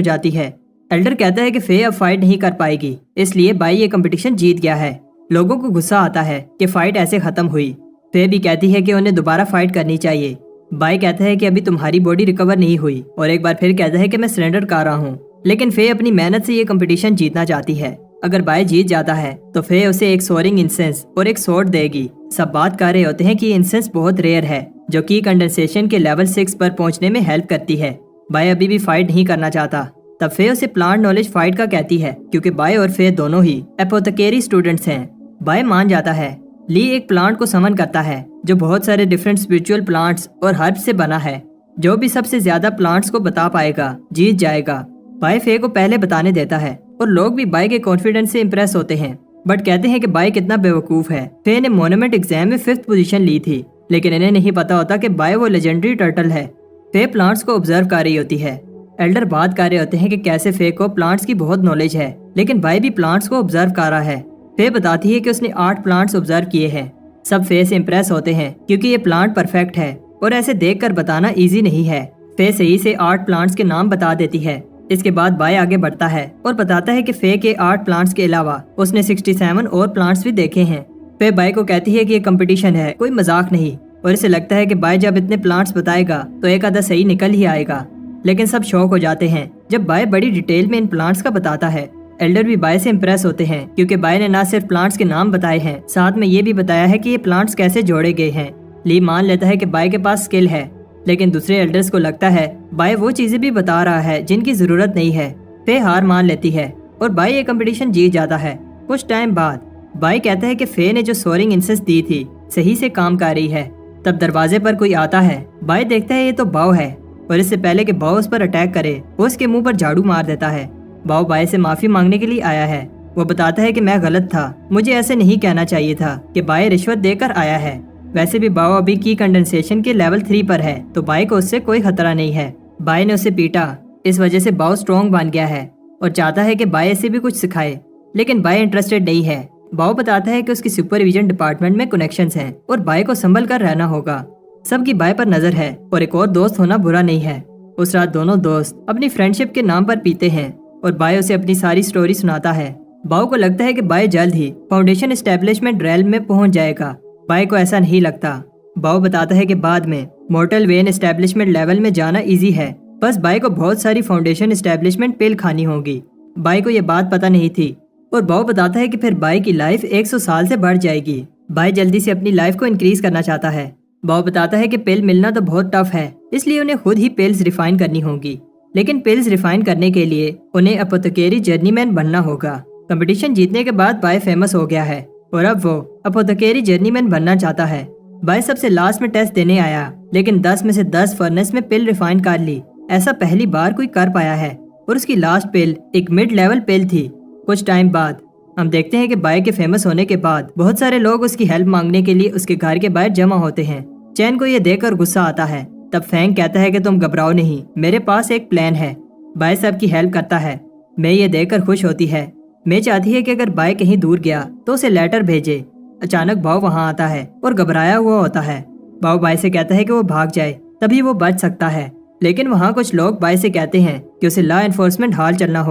जाती है। एल्डर कहता है कि फे अब फाइट नहीं कर पाएगी, इसलिए बाई ये कंपटीशन जीत गया है। लोगों को गुस्सा आता है कि फाइट ऐसे खत्म हुई। फे भी कहती है कि उन्हें दोबारा फाइट करनी चाहिए। बाई कहता है कि अभी तुम्हारी बॉडी रिकवर नहीं हुई और एक बार फिर कहता है कि मैं सरेंडर कर रहा हूँ, लेकिन फे अपनी मेहनत से ये कंपटीशन जीतना चाहती है। अगर बाई जीत जाता है तो फे उसे एक सोरिंग इंसेंस और एक स्वॉर्ड देगी। सब बात कर रहे होते हैं कि ये इंसेंस बहुत रेयर है, जो कि कंडेंसेशन के लेवल 6 पर पहुंचने में हेल्प करती है। बाई अभी भी फाइट नहीं करना चाहता। तब फे उसे प्लांट नॉलेज फाइट का कहती है, क्योंकि बाई और फे दोनों ही एपोथेकेरी स्टूडेंट्स हैं। बाई मान जाता है। ली एक प्लांट को समन करता है जो बहुत सारे डिफरेंट स्पिरिचुअल प्लांट्स और हर्ब्स से बना है। जो भी सबसे ज्यादा प्लांट्स को बता पाएगा जीत जाएगा। बाई फे को पहले बताने देता है और लोग भी बाई के कॉन्फिडेंस से इम्प्रेस होते हैं, बट कहते हैं कि बाई कितना बेवकूफ है। फे ने मोनूमेंट एग्जाम में 5th पोजीशन ली थी, लेकिन इन्हें नहीं पता होता कि बाई वो लेजेंडरी टर्टल है। फे प्लांट्स को ऑब्जर्व कर रही होती है। एल्डर बात कर रहे होते हैं कि कैसे फे को प्लांट्स की बहुत नॉलेज है, लेकिन बाई भी प्लांट्स को ऑब्जर्व कर रहा है। फे बताती है कि उसने 8 प्लांट्स ऑब्जर्व किए हैं। सब फे से इम्प्रेस होते हैं क्योंकि ये प्लांट परफेक्ट है और ऐसे देखकर बताना इजी नहीं है। फे सही से 8 प्लांट्स के नाम बता देती है। اس کے بعد بائی آگے بڑھتا ہے اور بتاتا ہے کہ فے کے 8 پلانٹس کے علاوہ اس نے 67 اور پلانٹس بھی دیکھے ہیں۔ فے بائی کو کہتی ہے کہ یہ کمپٹیشن ہے، کوئی مذاق نہیں، اور اسے لگتا ہے کہ بائی جب اتنے پلانٹس بتائے گا تو ایک آدھا صحیح نکل ہی آئے گا۔ لیکن سب شوق ہو جاتے ہیں جب بائی بڑی ڈیٹیل میں ان پلانٹس کا بتاتا ہے۔ ایلڈر بھی بائی سے امپریس ہوتے ہیں کیونکہ بائی نے نہ صرف پلانٹس کے نام بتائے ہیں، ساتھ میں یہ بھی بتایا ہے کہ یہ پلانٹس کیسے جوڑے گئے ہیں۔ لی مان لیتا ہے کہ بائی کے پاس اسکل ہے، لیکن دوسرے ایلڈرز کو لگتا ہے بائی وہ چیزیں بھی بتا رہا ہے جن کی ضرورت نہیں ہے۔ فے ہار مان لیتی ہے اور بائی یہ کمپٹیشن جیت جاتا ہے۔ کچھ ٹائم بعد بائی کہتا ہے کہ فے نے جو سورنگ انسس دی تھی صحیح سے کام کر رہی ہے۔ تب دروازے پر کوئی آتا ہے۔ بائی دیکھتا ہے یہ تو باؤ ہے، اور اس سے پہلے کہ باؤ اس پر اٹیک کرے وہ اس کے منہ پر جھاڑو مار دیتا ہے۔ باؤ بائی سے معافی مانگنے کے لیے آیا ہے۔ وہ بتاتا ہے کہ میں غلط تھا، مجھے ایسے نہیں کہنا چاہیے تھا کہ بائی رشوت دے کر آیا ہے۔ ویسے بھی باؤ ابھی کی کنڈنسیشن کے لیول 3 پر ہے تو بائی کو اس سے کوئی خطرہ نہیں ہے۔ بائی نے اسے پیٹا، اس وجہ سے باؤ اسٹرانگ بن گیا ہے اور چاہتا ہے کہ بائی اسے بھی کچھ سکھائے، لیکن بائی انٹرسٹڈ نہیں ہے۔ باؤ بتاتا ہے کہ اس کی سپرویژن ڈپارٹمنٹ میں کنیکشنز ہیں اور بائی کو سنبھل کر رہنا ہوگا۔ سب کی بائی پر نظر ہے اور ایک اور دوست ہونا برا نہیں ہے۔ اس رات دونوں دوست اپنی فرینڈشپ کے نام پر پیتے ہیں اور بائی اسے اپنی ساری سٹوری سناتا ہے۔ باؤ کو لگتا ہے کہ بائی جلد ہی فاؤنڈیشن اسٹیبلشمنٹ ریلم میں پہنچ جائے گا۔ بائی کو ایسا نہیں لگتا۔ باؤ بتاتا ہے کہ بعد میں مورٹل وین اسٹیبلشمنٹ لیول میں جانا ایزی ہے، بس بائی کو بہت ساری فاؤنڈیشن اسٹیبلشمنٹ پل کھانی ہوگی۔ بائی کو یہ بات پتہ نہیں تھی اور باؤ بتاتا ہے کہ پھر بائی کی لائف 100 سال سے بڑھ جائے گی۔ بائی جلدی سے اپنی لائف کو انکریز کرنا چاہتا ہے۔ باؤ بتاتا ہے کہ پل ملنا تو بہت ٹف ہے، اس لیے انہیں خود ہی پلز ریفائن کرنی ہوگی، لیکن پلز ریفائن کرنے کے لیے انہیں اپوتھیکری جرنی مین بننا ہوگا۔ کمپٹیشن جیتنے کے بعد بائی فیمس ہو گیا ہے اور اب وہ اپوتھیکری جرنی مین بننا چاہتا ہے۔ بائی سب سے لاسٹ میں ٹیسٹ دینے آیا، لیکن 10 میں سے 10 فرنس میں پل ریفائن کر لی۔ ایسا پہلی بار کوئی کر پایا ہے اور اس کی لاسٹ پل ایک مڈ لیول پل تھی۔ کچھ ٹائم بعد ہم دیکھتے ہیں کہ بائی کے فیمس ہونے کے بعد بہت سارے لوگ اس کی ہیلپ مانگنے کے لیے اس کے گھر کے باہر جمع ہوتے ہیں۔ چین کو یہ دیکھ کر غصہ آتا ہے، تب فینگ کہتا ہے کہ تم گھبراؤ نہیں، میرے پاس ایک پلان ہے۔ بائی سب کی ہیلپ کرتا ہے۔ میں یہ دیکھ کر خوش ہوتی ہے۔ میں چاہتی ہے کہ اگر بائی کہیں دور گیا تو اسے لیٹر بھیجے۔ اچانک باؤ وہاں آتا ہے اور گھبرایا ہوا ہوتا ہے۔ باؤ بائی سے کہتا ہے کہ وہ بھاگ جائے، تبھی وہ بچ سکتا ہے، لیکن وہاں کچھ لوگ بائی سے کہتے ہیں کہ اسے لا انفورسمنٹ ہال چلنا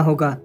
ہوگا۔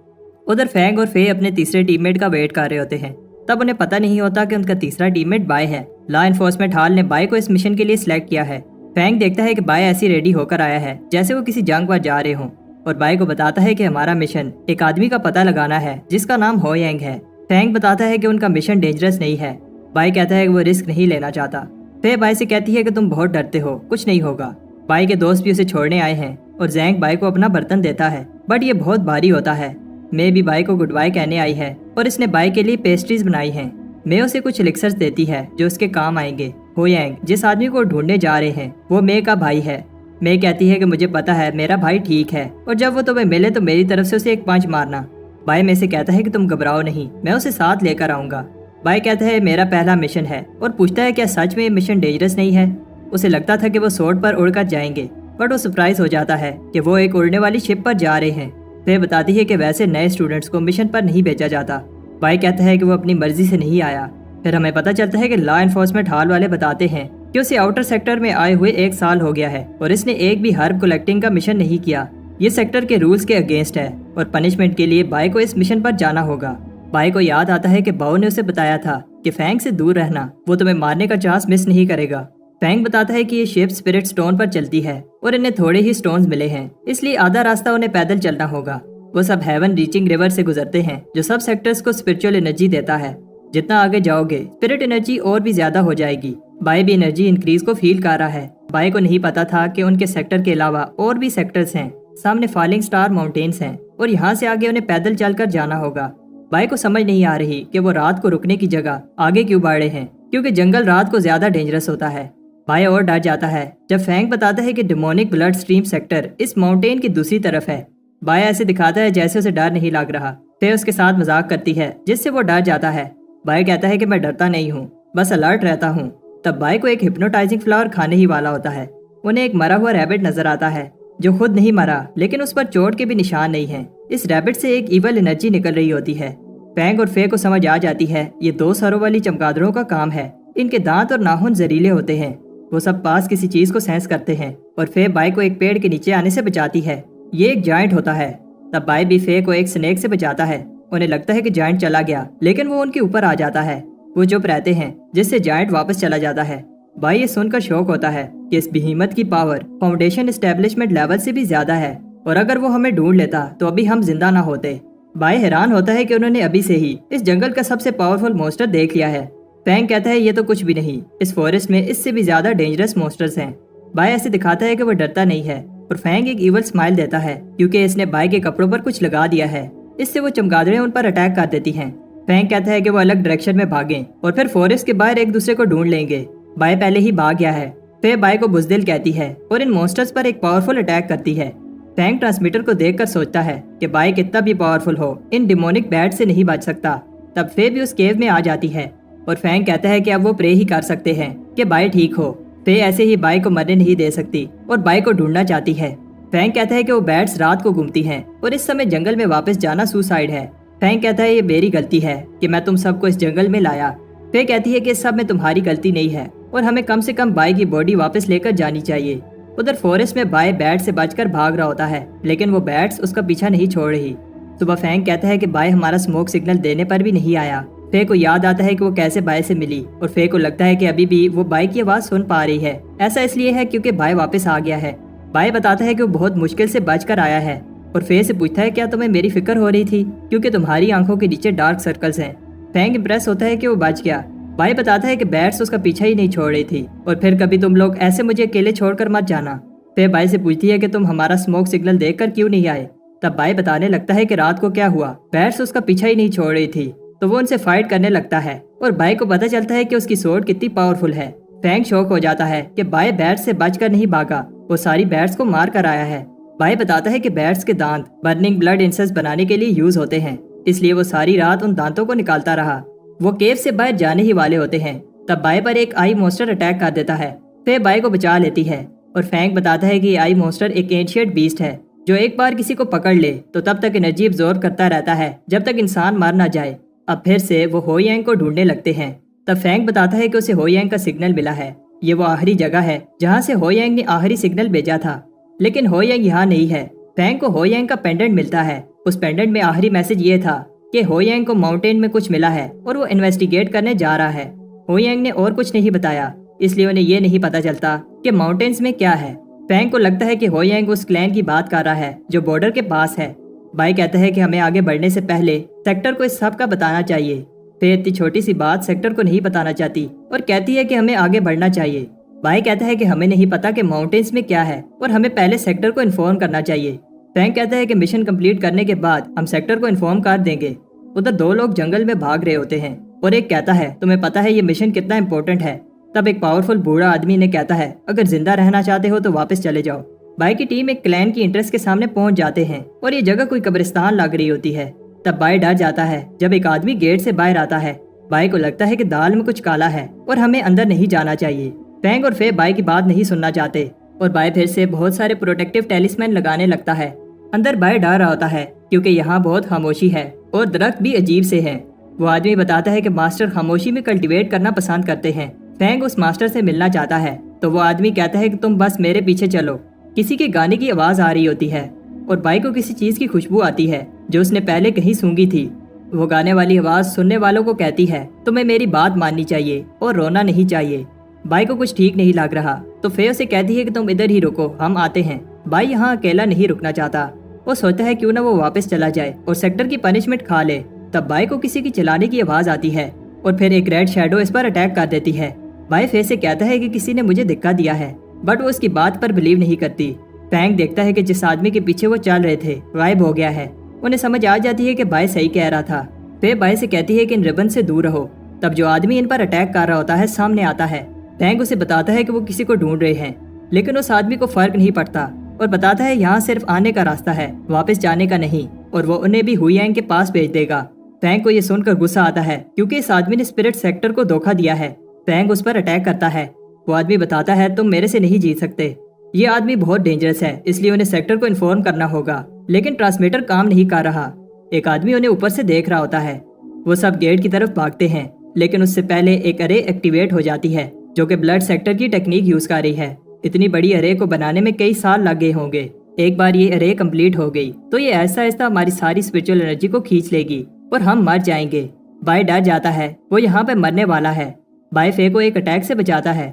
ادھر فینگ اور فے اپنے تیسرے ٹیم میٹ کا ویٹ کر رہے ہوتے ہیں، تب انہیں پتہ نہیں ہوتا کہ ان کا تیسرا ٹیم میٹ بائی ہے۔ لا انفورسمنٹ ہال نے بائی کو اس مشن کے لیے سلیکٹ کیا ہے۔ فینگ دیکھتا ہے کہ بائی ایسی ریڈی ہو کر آیا ہے جیسے وہ کسی جنگ پر جا رہے ہوں، اور بائی کو بتاتا ہے کہ ہمارا مشن ایک آدمی کا پتہ لگانا ہے جس کا نام ہو ینگ ہے۔ فینگ بتاتا ہے کہ ان کا مشن ڈینجرس نہیں ہے۔ بائی کہتا ہے کہ وہ رسک نہیں لینا چاہتا۔ فے بائی سے کہتی ہے کہ تم بہت ڈرتے ہو، کچھ نہیں ہوگا۔ بائی کے دوست بھی اسے چھوڑنے آئے ہیں اور زینگ بائی کو اپنا برتن دیتا ہے، بٹ یہ بہت بھاری ہوتا ہے۔ میں بھی بائی کو گڈ بائی کہنے آئی ہے اور اس نے بائی کے لیے پیسٹریز بنائی ہیں۔ میں اسے کچھ الیکسرز دیتی ہے جو اس کے کام آئیں گے۔ ہو ینگ جس آدمی کو ڈھونڈنے جا رہے ہیں وہ مے کا بھائی ہے۔ میں کہتی ہے کہ مجھے پتا ہے میرا بھائی ٹھیک ہے، اور جب وہ تمہیں ملے تو میری طرف سے اسے ایک پنچ مارنا۔ بائی میں سے کہتا ہے کہ تم گھبراؤ نہیں، میں اسے ساتھ لے کر آؤں گا۔ بائی کہتا ہے میرا پہلا مشن ہے اور پوچھتا ہے کیا سچ میں یہ مشن ڈینجرس نہیں ہے۔ اسے لگتا تھا کہ وہ سورڈ پر اڑ کر جائیں گے، بٹ وہ سرپرائز ہو جاتا ہے کہ وہ ایک اڑنے والی شپ پر جا رہے ہیں۔ وہ بتاتی ہے کہ ویسے نئے اسٹوڈنٹس کو مشن پر نہیں بھیجا جاتا۔ بائی کہتا ہے کہ وہ اپنی مرضی سے نہیں آیا۔ پھر ہمیں پتہ چلتا ہے کہ لا انفورسمنٹ ہال والے بتاتے ہیں کہ اسے آؤٹر سیکٹر میں آئے ہوئے 1 سال ہو گیا ہے اور اس نے ایک بھی ہرب کلیکٹنگ کا مشن نہیں کیا۔ یہ سیکٹر کے رولز کے اگینسٹ ہے اور پنشمنٹ کے لیے بائی کو اس مشن پر جانا ہوگا۔ بائی کو یاد آتا ہے کہ باؤ نے اسے بتایا تھا کہ فینگ سے دور رہنا، وہ تمہیں مارنے کا چانس مس نہیں کرے گا۔ فینگ بتاتا ہے کہ یہ شپ اسپرٹ سٹون پر چلتی ہے اور انہیں تھوڑے ہی سٹونز ملے ہیں، اس لیے آدھا راستہ انہیں پیدل چلنا ہوگا۔ وہ سب ہیون ریچنگ ریور سے گزرتے ہیں جو سب سیکٹرز کو اسپرچول انرجی دیتا ہے۔ جتنا آگے جاؤ گے اسپرٹ انرجی اور بھی زیادہ ہو جائے گی۔ بائی بھی انرجی انکریز کو فیل کر رہا ہے۔ بائی کو نہیں پتا تھا کہ ان کے سیکٹر کے علاوہ اور بھی سیکٹرز ہیں، سامنے فالنگ سٹار ماؤنٹینز ہیں اور یہاں سے آگے انہیں پیدل چل کر جانا ہوگا۔ بائی کو سمجھ نہیں آ رہی کہ وہ رات کو رکنے کی جگہ آگے کیوں بڑھ رہے ہیں، کیونکہ جنگل رات کو زیادہ ڈینجرس ہوتا ہے۔ بائی اور ڈر جاتا ہے جب فینگ بتاتا ہے کہ ڈیمونک بلڈ سٹریم سیکٹر اس ماؤنٹین کی دوسری طرف ہے۔ بائی ایسے دکھاتا ہے جیسے اسے ڈر نہیں لگ رہا۔ پھر اس کے ساتھ مذاق کرتی ہے جس سے وہ ڈر جاتا ہے۔ بائی کہتا ہے کہ میں ڈرتا نہیں ہوں، بس الرٹ رہتا ہوں۔ تب بائی کو ایک ہپنوٹائزنگ فلاور کھانے ہی والا ہوتا ہے۔ انہیں ایک مرا ہوا ریبٹ نظر آتا ہے جو خود نہیں مرا، لیکن اس پر چوٹ کے بھی نشان نہیں ہیں۔ اس ریبٹ سے ایک ایول انرجی نکل رہی ہوتی ہے۔ فینگ اور فے کو سمجھ آ جاتی ہے یہ 2 سروں والی چمگادڑوں کا کام ہے۔ ان کے دانت اور ناخن زہریلے ہوتے ہیں वो सब पास किसी चीज को सेंस करते हैं और फे बाई को एक पेड़ के नीचे आने से बचाती है। ये एक जायंट होता है। तब बाई भी फे को एक स्नेक से बचाता है। उन्हें लगता है कि जायंट चला गया, लेकिन वो उनके ऊपर आ जाता है। वो चुप रहते हैं, जिससे जायंट वापस चला जाता है। बाई ये सुनकर शौक होता है कि इस बेहीमत की पावर फाउंडेशन एस्टेब्लिशमेंट लेवल से भी ज्यादा है, और अगर वो हमें ढूंढ लेता तो अभी हम जिंदा ना होते। बाई हैरान होता है कि उन्होंने अभी से ही इस जंगल का सबसे पावरफुल मॉन्स्टर देख लिया है। फैंग कहता है ये तो कुछ भी नहीं, इस फॉरेस्ट में इससे भी ज्यादा डेंजरस मॉन्स्टर्स हैं। बाई ऐसे दिखाता है कि वो डरता नहीं है, और फैंग एक इवल स्माइल देता है क्योंकि इसने बाई के कपड़ों पर कुछ लगा दिया है। इससे वो चमगादड़ें उन पर अटैक कर देती हैं। फैंग कहता है कि वो अलग डायरेक्शन में भागें और फिर फॉरेस्ट के बाहर एक दूसरे को ढूंढ लेंगे। बाई पहले ही भाग गया है। फिर बाई को बुज़दिल कहती है और इन मॉन्स्टर्स पर एक पावरफुल अटैक करती है। फैंग ट्रांसमीटर को देखकर सोचता है कि बाई कितना भी पावरफुल हो, इन डिमोनिक बैट से नहीं बच सकता। तब फे भी उस केव में आ जाती है और फैंग कहता है कि अब वो प्रे ही कर सकते हैं कि बाई ठीक हो। फे ऐसे ही बाई को मरने नहीं दे सकती और बाई को ढूंढना चाहती है। फैंग कहता है कि वो बैट्स रात को घूमती हैं और इस समय जंगल में वापस जाना सुसाइड है। फैंग कहता है ये मेरी गलती है कि मैं तुम सबको इस जंगल में लाया। फे कहती है कि इस सब में तुम्हारी गलती नहीं है और हमें कम से कम बाई की बॉडी वापस लेकर जानी चाहिए। उधर फॉरेस्ट में बाई बैट से बचकर भाग रहा होता है, लेकिन वो बैट्स उसका पीछा नहीं छोड़ रही। सुबह फैंग कहता है कि बाई हमारा स्मोक सिग्नल देने पर भी नहीं आया। फे को याद आता है कि वो कैसे बाई से मिली, और फे को लगता है कि अभी भी वो बाई की आवाज सुन पा रही है। ऐसा इसलिए है क्योंकि बाई वापस आ गया है। बाई बताता है कि वो बहुत मुश्किल से बचकर आया है और फे से पूछता है क्या तुम्हें मेरी फिक्र हो रही थी, क्योंकि तुम्हारी आंखों के नीचे डार्क सर्कल्स हैं। फैंग इम्प्रेस होता है कि वो बच गया। बाई बताता है कि बैट्स उसका पीछा ही नहीं छोड़ रही थी और फिर कभी तुम लोग ऐसे मुझे अकेले छोड़कर मत जाना। फे बाई से पूछती है कि तुम हमारा स्मोक सिग्नल देखकर क्यों नहीं आए। तब बाई बताने लगता है कि रात को क्या हुआ, बैट्स उसका पीछा ही नहीं छोड़ रही थी, तो वो उनसे फाइट करने लगता है और बाई को पता चलता है कि उसकी सोर्ड कितनी पावरफुल है। फैंग शॉक हो जाता है कि बाई बैट्स से बचकर नहीं भागा, वो सारी बैट्स को मार कर आया है। बाई बताता है कि बैट्स के दांत बर्निंग ब्लड इंसेंस बनाने के लिए यूज होते हैं, इसलिए वो सारी रात उन दांतों को निकालता रहा। वो केव से बाहर जाने ही वाले होते हैं, तब बाई पर एक आई मॉन्स्टर अटैक कर देता है। फे बाई को बचा लेती है और फैंग बताता है कि आई मॉन्स्टर एक एंशिएंट बीस्ट है जो एक बार किसी को पकड़ ले तो तब तक एनर्जी अब्सॉर्ब करता रहता है जब तक इंसान मर ना जाए। अब फिर से वो हो यांग को ढूंढने लगते हैं। तब फैंग बताता है कि उसे हो यांग का सिग्नल मिला है। ये वो आखिरी जगह है जहाँ से हो यांग ने आखिरी सिग्नल भेजा था, लेकिन हो यांग यहाँ नहीं है। फैंग को हो यांग का पेंडेंट मिलता है। उस पेंडेंट में आखिरी मैसेज ये था कि हो यांग को माउंटेन में कुछ मिला है और वो इन्वेस्टिगेट करने जा रहा है। हो यांग ने और कुछ नहीं बताया, इसलिए उन्हें ये नहीं पता चलता कि माउंटेन्स में क्या है। फैंग को लगता है कि हो यांग उस क्लैन की बात कर रहा है जो बॉर्डर के पास है। बाई कहता है कि हमें आगे बढ़ने से पहले सेक्टर को इस सब का बताना चाहिए। फिर इतनी छोटी सी बात सेक्टर को नहीं बताना चाहती और कहती है कि हमें आगे बढ़ना चाहिए। बाई कहता है कि हमें नहीं पता कि माउंटेन्स में क्या है और हमें पहले सेक्टर को इन्फॉर्म करना चाहिए। फैंग कहता है कि मिशन कंप्लीट करने के बाद हम सेक्टर को इन्फॉर्म कर देंगे। उधर दो लोग जंगल में भाग रहे होते हैं और एक कहता है तुम्हें पता है ये मिशन कितना इम्पोर्टेंट है। तब एक पावरफुल बूढ़ा आदमी ने कहता है अगर जिंदा रहना चाहते हो तो वापस चले जाओ। बाई की टीम एक क्लैन की इंटरेस्ट के सामने पहुंच जाते हैं और ये जगह कोई कब्रिस्तान लग रही होती है। तब बाई डर जाता है जब एक आदमी गेट से बाहर आता है। बाई को लगता है कि दाल में कुछ काला है और हमें अंदर नहीं जाना चाहिए। फैंग और फे बाई की बात नहीं सुनना चाहते और बाई फिर से बहुत सारे प्रोटेक्टिव टेलिस्मैन लगाने लगता है। अंदर बाई डर रहा होता है क्योंकि यहाँ बहुत खामोशी है और दरख्त भी अजीब से हैं। वो आदमी बताता है कि मास्टर खामोशी में कल्टीवेट करना पसंद करते हैं। फैंग उस मास्टर से मिलना चाहता है तो वो आदमी कहता है कि तुम बस मेरे पीछे चलो। किसी के गाने की आवाज आ रही होती है और बाई को किसी चीज की खुशबू आती है जो उसने पहले कहीं सूंघी थी। वो गाने वाली आवाज सुनने वालों को कहती है तुम्हें मेरी बात माननी चाहिए और रोना नहीं चाहिए। बाई को कुछ ठीक नहीं लग रहा तो फे उसे कहती है कि तुम इधर ही रुको, हम आते हैं। बाई यहाँ अकेला नहीं रुकना चाहता। वो सोचता है क्यों ना वो वापस चला जाए और सेक्टर की पनिशमेंट खा ले। तब बाई को किसी की चलाने की आवाज आती है और फिर एक रेड शैडो इस पर अटैक कर देती है। बाई फे से कहता है कि किसी ने मुझे धक्का दिया है, बट वो उसकी बात पर बिलीव नहीं करती। फैंग देखता है कि जिस आदमी के पीछे वो चल रहे थे गायब हो गया है। उन्हें समझ आ जाती है कि बाई सही कह रहा था। फे बाई से कहती है कि इन रिबन से दूर रहो। तब जो आदमी इन पर अटैक कर रहा होता है सामने आता है। फैंग उसे बताता है कि वो किसी को ढूंढ रहे हैं, लेकिन उस आदमी को फर्क नहीं पड़ता और बताता है यहाँ सिर्फ आने का रास्ता है, वापस जाने का नहीं, और वो उन्हें भी हुयांग के पास भेज देगा। फैंग को ये सुनकर गुस्सा आता है क्योंकि इस आदमी ने स्पिरिट सेक्टर को धोखा दिया है। फैंग उस पर अटैक करता है। वो आदमी बताता है तुम मेरे से नहीं जीत सकते, ये आदमी बहुत डेंजरस है, इसलिए उन्हें सेक्टर को इन्फॉर्म करना होगा। लेकिन ट्रांसमीटर काम नहीं कर रहा। एक आदमी उन्हें ऊपर से देख रहा होता है। वो सब गेट की तरफ भागते हैं, लेकिन उससे पहले एक अरे एक्टिवेट हो जाती है जो कि ब्लड सेक्टर की टेक्निक यूज कर रही है। इतनी बड़ी अरे को बनाने में कई साल लग गए होंगे। एक बार ये अरे कंप्लीट हो गई तो ये ऐसा ऐसा हमारी सारी स्पिरिचुअल एनर्जी को खींच लेगी और हम मर जाएंगे। बाय डर जाता है, वो यहाँ पे मरने वाला है। बाय फे को एक अटैक से बचाता है।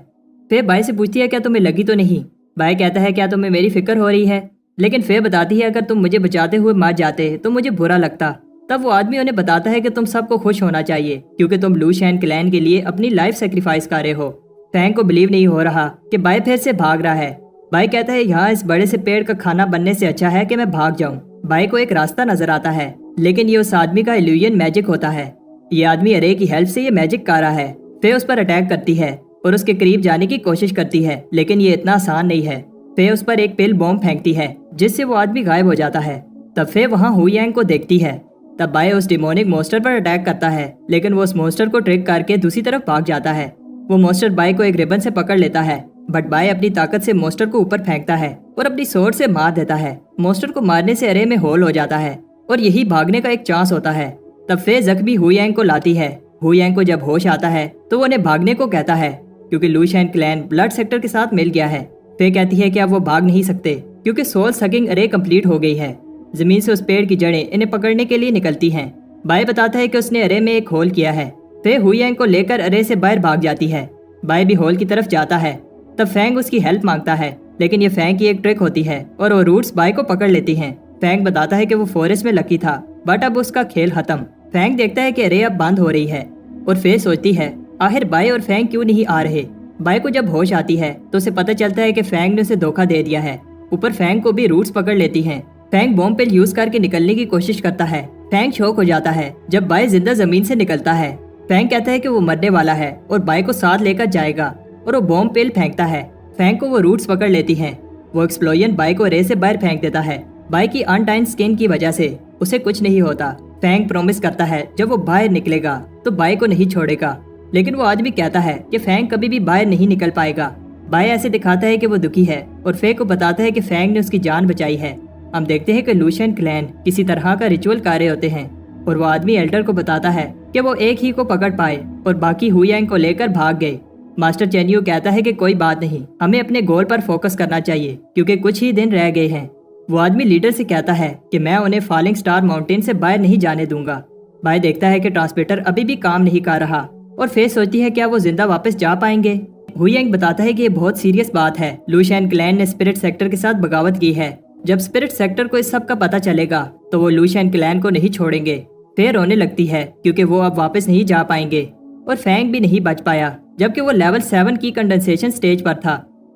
फे बाय से पूछती है क्या तुम्हें लगी तो नहीं। बाय कहता है क्या तुम्हें मेरी फिक्र हो रही है, लेकिन फे बताती है अगर तुम मुझे बचाते हुए मर जाते तो मुझे बुरा लगता। तब वो आदमी उन्हें बताता है कि तुम सबको खुश होना चाहिए क्योंकि तुम लू शैन क्लैन के लिए अपनी लाइफ सेक्रीफाइस कर रहे हो। फैंग को बिलीव नहीं हो रहा कि बाय फिर से भाग रहा है। बाय कहता है यहाँ इस बड़े से पेड़ का खाना बनने से अच्छा है कि मैं भाग जाऊं। बाय को एक रास्ता नजर आता है, लेकिन ये उस आदमी का इल्यूजन मैजिक होता है। ये आदमी अरे की हेल्प से ये मैजिक कर रहा है। फे उस पर अटैक करती है और उसके करीब जाने की कोशिश करती है, लेकिन ये इतना आसान नहीं है। फे उस पर एक पिल बॉम्ब फेंकती है जिससे वो आदमी गायब हो जाता है। तब फे वहाँ हुयांग को देखती है। तब बाय उस डिमोनिक मॉन्स्टर पर अटैक करता है, लेकिन वो उस मॉन्स्टर को ट्रिक करके दूसरी तरफ भाग जाता है। वो मॉन्स्टर बाय को एक रिबन से पकड़ लेता है, बट बाय अपनी ताकत से मॉन्स्टर को ऊपर फेंकता है और अपनी सोर्ड से मार देता है। मॉन्स्टर को मारने से अरे में होल हो जाता है और यही भागने का एक चांस होता है। तब फे जख्मी हुयांग को लाती है। हुयांग को जब होश आता है तो वो उन्हें भागने को कहता है क्योंकि लू शैन क्लैन ब्लड सेक्टर के साथ मिल गया है। फे कहती है कि अब वो भाग नहीं सकते क्योंकि सोल सकिंग अरे कंप्लीट हो गई है। जमीन से उस पेड़ की जड़ें इन्हें पकड़ने के लिए निकलती हैं। बाय बताता है कि उसने अरे में एक होल किया है। फे हुयांग को लेकर अरे से बाहर भाग जाती है। बाय भी होल की तरफ जाता है। तब फैंग उसकी हेल्प मांगता है, लेकिन ये फैंग की एक ट्रिक होती है और वो रूट्स बाय को पकड़ लेती हैं। फैंग बताता है कि वो फॉरेस्ट में लकी था, बट अब उसका खेल खत्म। फैंग देखता है कि अरे अब बंद हो रही है और फे सोचती है आखिर बाय और फैंग क्यों नहीं आ रहे। बाय को जब होश आती है तो उसे पता चलता है कि फैंग ने उसे धोखा दे दिया है। ऊपर फैंग को भी रूट्स पकड़ लेती हैं। फैंग बॉम्ब पिल यूज करके निकलने की कोशिश करता है। फैंग शॉक हो जाता है जब बाय जिंदा जमीन से निकलता है। फैंग कहता है कि वो मरने वाला है और बाय को साथ लेकर जाएगा और वो बॉम्ब पिल फेंकता है। फैंग को वो रूट्स पकड़ लेती हैं। वो एक्सप्लोजन बाय को रे से बाहर फेंक देता है। बाय की अनटाइन स्किन की वजह से उसे कुछ नहीं होता। फैंग प्रॉमिस करता है जब वो बाहर निकलेगा तो बाय को नहीं छोड़ेगा, लेकिन वो आदमी कहता है कि फैंग कभी भी बाहर नहीं निकल पाएगा। बाय ऐसे दिखाता है कि वो दुखी है और फे को बताता है कि फैंग ने उसकी जान बचाई है। हम देखते हैं कि लू शैन क्लैन किसी तरह का रिचुअल कर रहे होते हैं और वो आदमी एल्डर को बताता है कि वो एक ही को पकड़ पाए और बाकी हुयांग को लेकर भाग गए। मास्टर चेन्यू कहता है कि कोई बात नहीं, हमें अपने गोल पर फोकस करना चाहिए क्योंकि कुछ ही दिन रह गए हैं। वो आदमी लीडर से कहता है कि मैं उन्हें फॉलिंग स्टार माउंटेन से बाहर नहीं जाने दूंगा। बाय देखता है कि ट्रांसमीटर अभी भी काम नहीं कर रहा और फे सोचती है क्या वो जिंदा वापस जा पाएंगे। हुयांग बताता है कि ये बहुत सीरियस बात है। लू शैन क्लैन ने स्पिरिट सेक्टर के साथ बगावत की है। जब स्पिरिट सेक्टर को इस सब का पता चलेगा तो वो लू शैन क्लैन को नहीं छोड़ेंगे। फे रोने लगती है क्योंकि वो अब वापस नहीं जा पाएंगे और फैंग भी नहीं बच पाया जबकि वो लेवल 7 की कंडेंसेशन स्टेज पर था।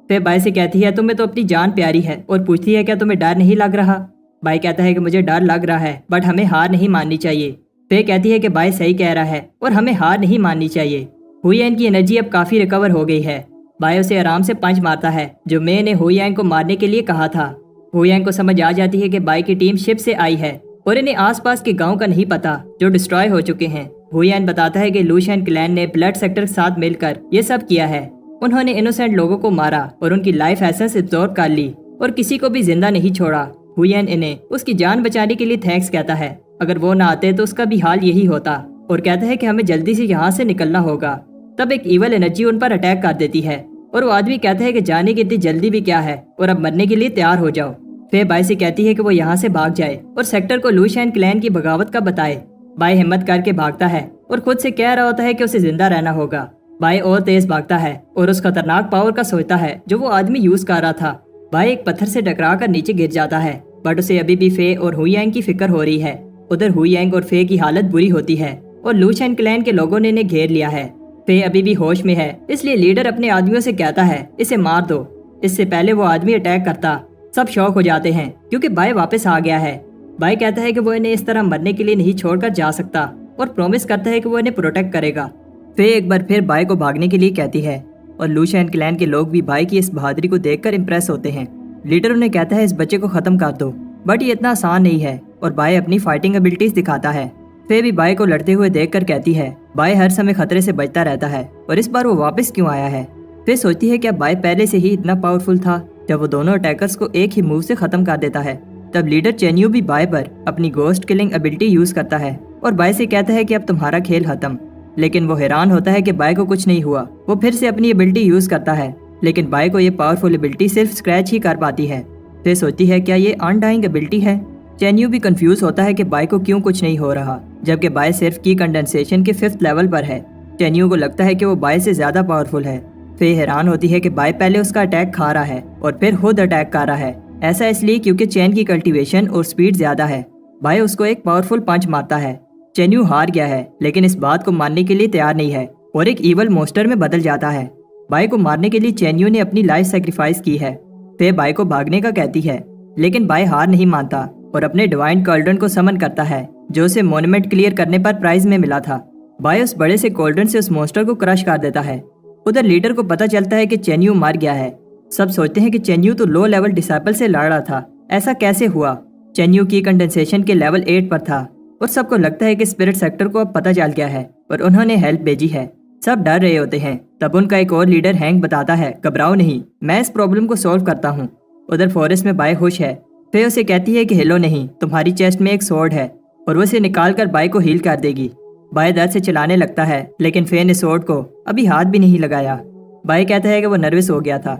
फे बाय से कहती है तुम्हें तो अपनी जान प्यारी है और पूछती है क्या तुम्हें डर नहीं लग रहा। बाय कहता है कि मुझे डर लग रहा है बट हमें हार नहीं माननी चाहिए। फे कहती है कि बाय सही कह रहा है और हमें हार नहीं माननी चाहिए। हुयांग की एनर्जी अब काफी रिकवर हो गई है। बाय उसे आराम से पंच मारता है जो मे ने हुयांग को मारने के लिए कहा था। हुयांग को समझ आ जाती है कि बाय की टीम शिप से आई है और इन्हें आसपास के गांव का नहीं पता जो डिस्ट्रॉय हो चुके हैं। हुयांग बताता है कि लू शैन क्लैन ने ब्लड सेक्टर के साथ मिलकर ये सब किया है। उन्होंने इनोसेंट लोगों को मारा और उनकी लाइफ एसेंस एब्जॉर्ब कर ली और किसी को भी जिंदा नहीं छोड़ा। हुयांग इन्हें उसकी जान बचाने के लिए थैंक्स कहता है। अगर वो ना आते तो उसका भी हाल यही होता और कहता है कि हमें जल्दी से यहाँ से निकलना होगा। तब एक इवल एनर्जी उन पर अटैक कर देती है और वो आदमी कहता है कि जाने की इतनी जल्दी भी क्या है और अब मरने के लिए तैयार हो जाओ। फे बाय से कहती है कि वो यहाँ से भाग जाए और सेक्टर को लू शैन क्लैन की बगावत का बताए। बाय हिम्मत करके भागता है और खुद से कह रहा होता है कि उसे जिंदा रहना होगा। बाय और तेज भागता है और उस खतरनाक पावर का सोचता है जो वो आदमी यूज कर रहा था। बाय एक पत्थर से टकरा कर नीचे गिर जाता है बट उसे अभी भी फे और हुयांग की फिक्र हो रही है। उधर हुयांग और फे की हालत बुरी होती है और लू शैन क्लैन के लोगों ने इन्हें घेर लिया है। फे अभी भी होश में है, इसलिए लीडर अपने आदमियों से कहता है इसे मार दो। इससे पहले वो आदमी अटैक करता सब शौक हो जाते हैं क्योंकि बाय वापस आ गया है। बाय कहता है कि वो इन्हें इस तरह मरने के लिए नहीं छोड़कर जा सकता और प्रॉमिस करता है कि वो इन्हें प्रोटेक्ट करेगा। फे एक बार फिर बाय को भागने के लिए कहती है और लू शैन क्लैन के लोग भी बाय की इस बहादुरी को देखकर इम्प्रेस होते हैं। लीडर उन्हें कहता है इस बच्चे को खत्म कर दो, बट ये इतना आसान नहीं है और बाय अपनी फाइटिंग एबिलिटीज दिखाता है। फे भी बाय को लड़ते हुए देखकर कहती है बाय हर समय खतरे से बचता रहता है और इस बार वो वापस क्यों आया है। फे सोचती है क्या बाय पहले से ही इतना पावरफुल था जब वो दोनों अटैकर्स को एक ही मूव से खत्म कर देता है। तब लीडर चेन्यू भी बाय पर अपनी गोस्ट किलिंग एबिलिटी यूज करता है और बाय से कहता है कि अब तुम्हारा खेल खत्म। लेकिन वो हैरान होता है कि बाय को कुछ नहीं हुआ। वो फिर से अपनी एबिलिटी यूज करता है, लेकिन बाय को ये पावरफुल एबिलिटी सिर्फ स्क्रैच ही कर पाती है। फिर सोचती है क्या ये अनडाइंग एबिलिटी है। चेन्यू भी कंफ्यूज होता है कि बाय को क्यों कुछ नहीं हो रहा, जबकि बाय सिर्फ की कंडेंसेशन के 5th लेवल पर है। चेन्यू को लगता है कि वो बाय से ज्यादा पावरफुल है। फे हैरान होती है कि बाय पहले उसका अटैक खा रहा है और फिर खुद अटैक कर रहा है। ऐसा इसलिए क्योंकि चेन की कल्टीवेशन और स्पीड ज्यादा है। बाय उसको एक पावरफुल पंच मारता है। चेन्यू हार गया है, लेकिन इस बात को मानने के लिए तैयार नहीं है और एक ईवल मोस्टर में बदल जाता है। बाय को मारने के लिए चेन्यू ने अपनी लाइफ सेक्रीफाइस की है। फे बाय को भागने का कहती है, लेकिन बाय हार नहीं मानता और अपने डिवाइन कॉल्ड्रन को समन करता है, जो उसे मोन्यूमेंट क्लियर करने पर प्राइज में मिला था। बाय उस बड़े से कॉल्ड्रन से उस मोस्टर को क्रश कर देता है। उधर लीडर को पता चलता है कि चेन्यू मार गया है। सब सोचते हैं कि चेन्यू तो लो लेवल डिसाइपल से लड़ रहा था, ऐसा कैसे हुआ। चेन्यू की कंडेंसेशन के लेवल 8 पर था और सबको लगता है कि स्पिरिट सेक्टर को अब पता चल गया है और उन्होंने हेल्प भेजी है। सब डर रहे होते हैं। तब उनका एक और लीडर हैंक बताता है, घबराओ नहीं, मैं इस प्रॉब्लम को सॉल्व करता हूँ। उधर फॉरेस्ट में बाय खुश है। फे उसे कहती है कि हिलो नहीं, तुम्हारी चेस्ट में एक स्वॉर्ड है और वो इसे निकाल कर बाय को हील कर देगी। बाय दर्द से चिल्लाने लगता है, लेकिन फे ने स्वॉर्ड को अभी हाथ भी नहीं लगाया। बाय कहता है कि वो नर्वस हो गया था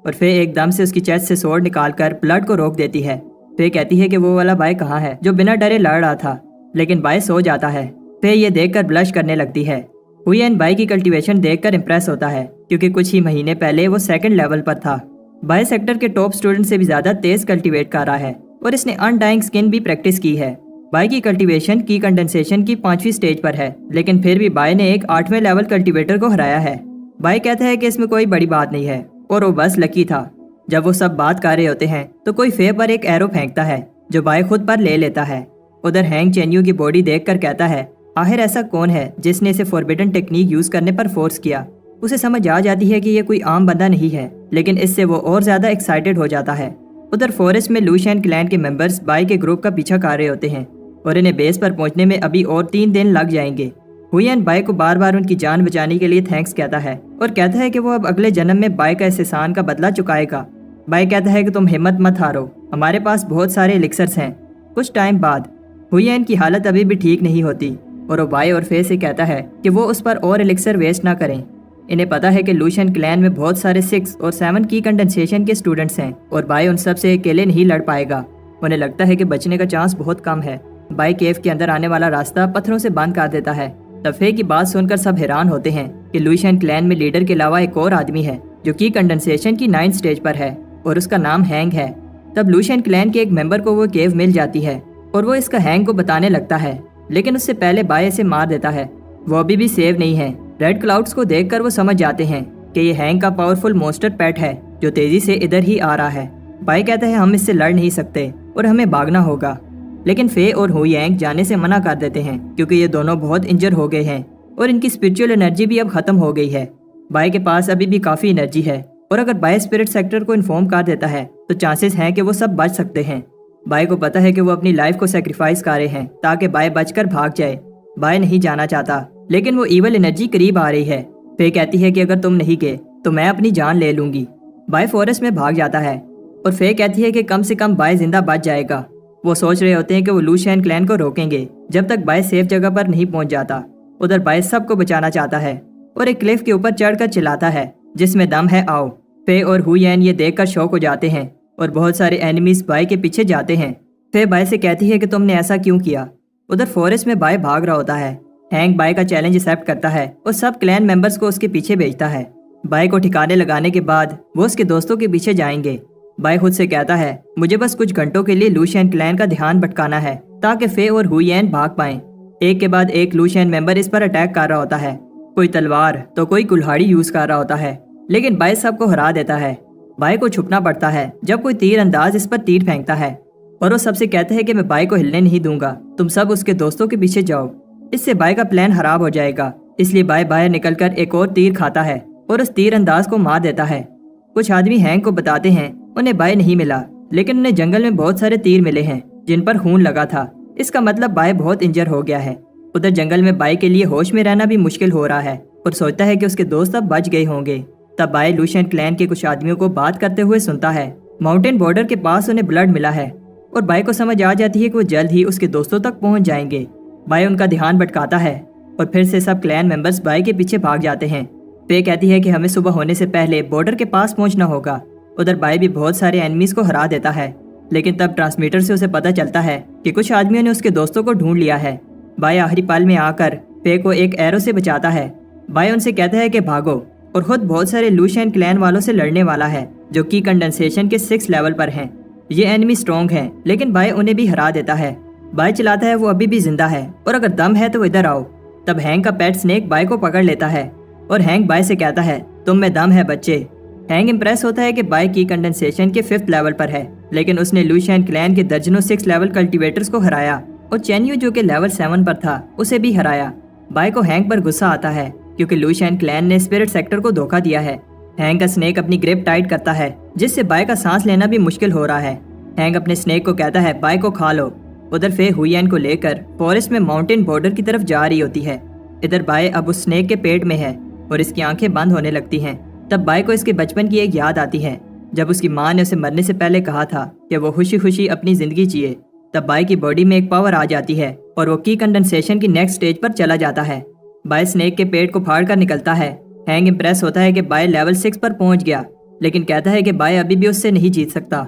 और फे एकदम से उसकी चेस्ट से स्वॉर्ड निकालकर ब्लड को रोक देती है। फे कहती है कि वो वाला बाय कहाँ है जो बिना डरे लड़ रहा था, लेकिन बाय सो जाता है। फे ये देखकर ब्लश करने लगती है। हुयेन बाय की कल्टीवेशन देखकर इंप्रेस होता है, क्योंकि कुछ ही महीने पहले वो 2nd लेवल पर था। बाय सेक्टर के टॉप स्टूडेंट से भी ज्यादा तेज कल्टीवेट कर रहा है और इसने अनडाइंग स्किन भी प्रैक्टिस की है। बाय की कल्टीवेशन की कंडेंसेशन की 5वीं स्टेज पर है, लेकिन फिर भी बाय ने एक 8वें लेवल कल्टीवेटर को हराया है। बाय कहता है कि इसमें कोई बड़ी बात नहीं है और वो बस लकी था। जब वो सब बात कर रहे होते हैं तो कोई फे पर एक एरो फेंकता है, जो बाय खुद पर ले लेता है। उधर हैंग चेन्यू की बॉडी देखकर कहता है, आखिर ऐसा कौन है जिसने इसे फॉरबिडन टेक्निक यूज करने पर फोर्स किया। उसे समझ आ जाती है कि ये कोई आम बंदा नहीं है, लेकिन इससे वो और ज्यादा एक्साइटेड हो जाता है। उधर फॉरेस्ट में लूशियन क्लैन के मेंबर्स बाय के ग्रुप का पीछा कर रहे होते हैं और इन्हें बेस पर पहुंचने में अभी और 3 दिन लग जाएंगे। हुयेन बाय को बार बार उनकी जान बचाने के लिए थैंक्स कहता है और कहता है कि वो अब अगले जन्म में बाय का इस एहसान का बदला चुकाएगा। बाय कहता है कि तुम हिम्मत मत हारो, हमारे पास बहुत सारे एलिक्सर्स हैं। कुछ टाइम बाद हुयेन की हालत अभी भी ठीक नहीं होती और वो बाय और फे से कहता है कि वो उस पर और एलिक्सर वेस्ट ना करें। इन्हें पता है कि लूशियन क्लैन में बहुत सारे 6 और 7 की कंडेंसेशन के स्टूडेंट्स हैं और बाय उन सब से अकेले नहीं लड़ पाएगा। उन्हें लगता है कि बचने का चांस बहुत कम है। बाय केव के अंदर आने वाला रास्ता पत्थरों से बंद कर देता है। तब फे की बात सुनकर सब हैरान होते हैं कि लूशियन क्लैन में लीडर के अलावा एक और आदमी है जो की कंडेंसेशन की 9th स्टेज पर है और उसका नाम हैंग है। तब लूशियन क्लैन के एक मेंबर को वो केव मिल जाती है और वो इसका हैंग को बताने लगता है, लेकिन उससे पहले बाय इसे मार देता है। वो अभी भी सेव नहीं है। रेड क्लाउड्स को देखकर वो समझ जाते हैं कि ये हैंग का पावरफुल मोस्टर पेट है जो तेजी से इधर ही आ रहा है। बाय कहता है हम इससे लड़ नहीं सकते और हमें भागना होगा, लेकिन फे और हुयेंग जाने से मना कर देते हैं क्योंकि ये दोनों बहुत इंजर हो गए हैं और इनकी स्पिरिचुअल एनर्जी भी अब खत्म हो गई है। बाय के पास अभी भी काफी एनर्जी है और अगर बाय स्पिरिट सेक्टर को इन्फॉर्म कर देता है तो चांसेस हैं कि वो सब बच सकते हैं। बाय को पता है कि वो अपनी लाइफ को सेक्रीफाइस कर रहे हैं ताकि बाय बचकर भाग जाए। बाय नहीं जाना चाहता, लेकिन वो ईवल एनर्जी करीब आ रही है। फे कहती है कि अगर तुम नहीं गए तो मैं अपनी जान ले लूंगी। बाय फॉरेस्ट में भाग जाता है और फे कहती है कि कम से कम बाय जिंदा बच जाएगा। वो सोच रहे होते हैं कि वो लूशियन क्लैन को रोकेंगे जब तक बाय सेफ जगह पर नहीं पहुंच जाता। उधर बाय सबको बचाना चाहता है और एक क्लिफ के ऊपर चढ़कर चिल्लाता है, जिसमें दम है आओ। फे और हुयेन ये देखकर शॉक हो जाते हैं और बहुत सारे एनिमीज बाय के पीछे जाते हैं। फे बाय से कहती है कि तुमने ऐसा क्यों किया। उधर फॉरेस्ट में बाय भाग रहा होता है। हैंग बाय का चैलेंज एक्सेप्ट करता है और सब क्लैन मेंबर्स को उसके पीछे भेजता है। बाय को ठिकाने लगाने के बाद वो उसके दोस्तों के पीछे जाएंगे। बाय खुद से कहता है मुझे बस कुछ घंटों के लिए लूशियन क्लैन का ध्यान भटकाना है ताकि फे और हुयेन भाग पाएं। एक के बाद एक लूशियन मेंबर इस पर अटैक कर रहा होता है। कोई तलवार तो कोई कुल्हाड़ी यूज कर रहा होता है, लेकिन बाय सबको हरा देता है। बाय को छुपना पड़ता है जब कोई तीर अंदाज इस पर तीर फेंकता है और वो सबसे कहता है कि मैं बाय को हिलने नहीं दूंगा, तुम सब उसके दोस्तों के पीछे जाओ। इससे बाय का प्लान खराब हो जाएगा, इसलिए बाय बाहर निकलकर एक और तीर खाता है और उस तीर अंदाज को मार देता है। कुछ आदमी हैंग को बताते हैं उन्हें बाय नहीं मिला, लेकिन उन्हें जंगल में बहुत सारे तीर मिले हैं जिन पर खून लगा था। इसका मतलब बाय बहुत इंजर हो गया है। उधर जंगल में बाय के लिए होश में रहना भी मुश्किल हो रहा है और सोचता है कि उसके दोस्त अब बच गए होंगे। तब बाय लूशियन क्लैन के कुछ आदमियों को बात करते हुए सुनता है। माउंटेन बॉर्डर के पास उन्हें ब्लड मिला है और बाय को समझ आ जाती है कि वो जल्द ही उसके दोस्तों तक पहुंच जाएंगे। बाय उनका ध्यान भटकाता है और फिर से सब क्लैन मेंबर्स बाई के पीछे भाग जाते हैं। फे कहती है कि हमें सुबह होने से पहले बॉर्डर के पास पहुंचना होगा। उधर बाई भी बहुत सारे एनिमीज को हरा देता है, लेकिन तब ट्रांसमीटर से उसे पता चलता है कि कुछ आदमियों ने उसके दोस्तों को ढूंढ लिया है। बाई आखिरी पल में आकर फे को एक एरो से बचाता है। बाई उनसे कहता है कि भागो, और खुद बहुत सारे लूशियन क्लैन वालों से लड़ने वाला है जो कि कंडेंसेशन के 6 लेवल पर हैं। ये एनिमी स्ट्रॉन्ग हैं, लेकिन बाई उन्हें भी हरा देता है। बाई चिल्लाता है वो अभी भी जिंदा है और अगर दम है तो इधर आओ। तब हैंक का पेट स्नेक बाई को पकड़ लेता है और हैंक बाई से कहता है तुम में दम है बच्चे। हैंक इम्प्रेस होता है कि बाई की कंडेंसेशन के 5th लेवल पर है, लेकिन उसने लूशियन क्लैन के दर्जनों 6 लेवल कल्टीवेटर्स को हराया और चेन्यू जो कि लेवल 7 पर था उसे भी हराया। बाई को हैंक पर गुस्सा आता है क्योंकि लूशियन क्लैन ने स्पिरिट सेक्टर को धोखा दिया है। हैंक का स्नेक अपनी ग्रिप टाइट करता है जिससे बाई का सांस लेना भी मुश्किल हो रहा है। हैंक अपने स्नेक को कहता है बाई को खा लो। उधर फे हुईएन को लेकर फॉरेस्ट में माउंटेन बॉर्डर की तरफ जा रही होती है। इधर बाई अब उस स्नेक के पेट में है और इसकी आंखें बंद होने लगती हैं। तब बाई को इसके बचपन की एक याद आती है जब उसकी माँ ने उसे मरने से पहले कहा था कि वो खुशी खुशी अपनी जिंदगी जिए। तब बाई की बॉडी में एक पावर आ जाती है और वो की कंडेंसेशन की नेक्स्ट स्टेज पर चला जाता है। बाई स्नेक के पेट को फाड़ कर निकलता है। हैंक इम्प्रेस होता है कि बाई लेवल 6 पर पहुंच गया, लेकिन कहता है कि बाई अभी भी उससे नहीं जीत सकता।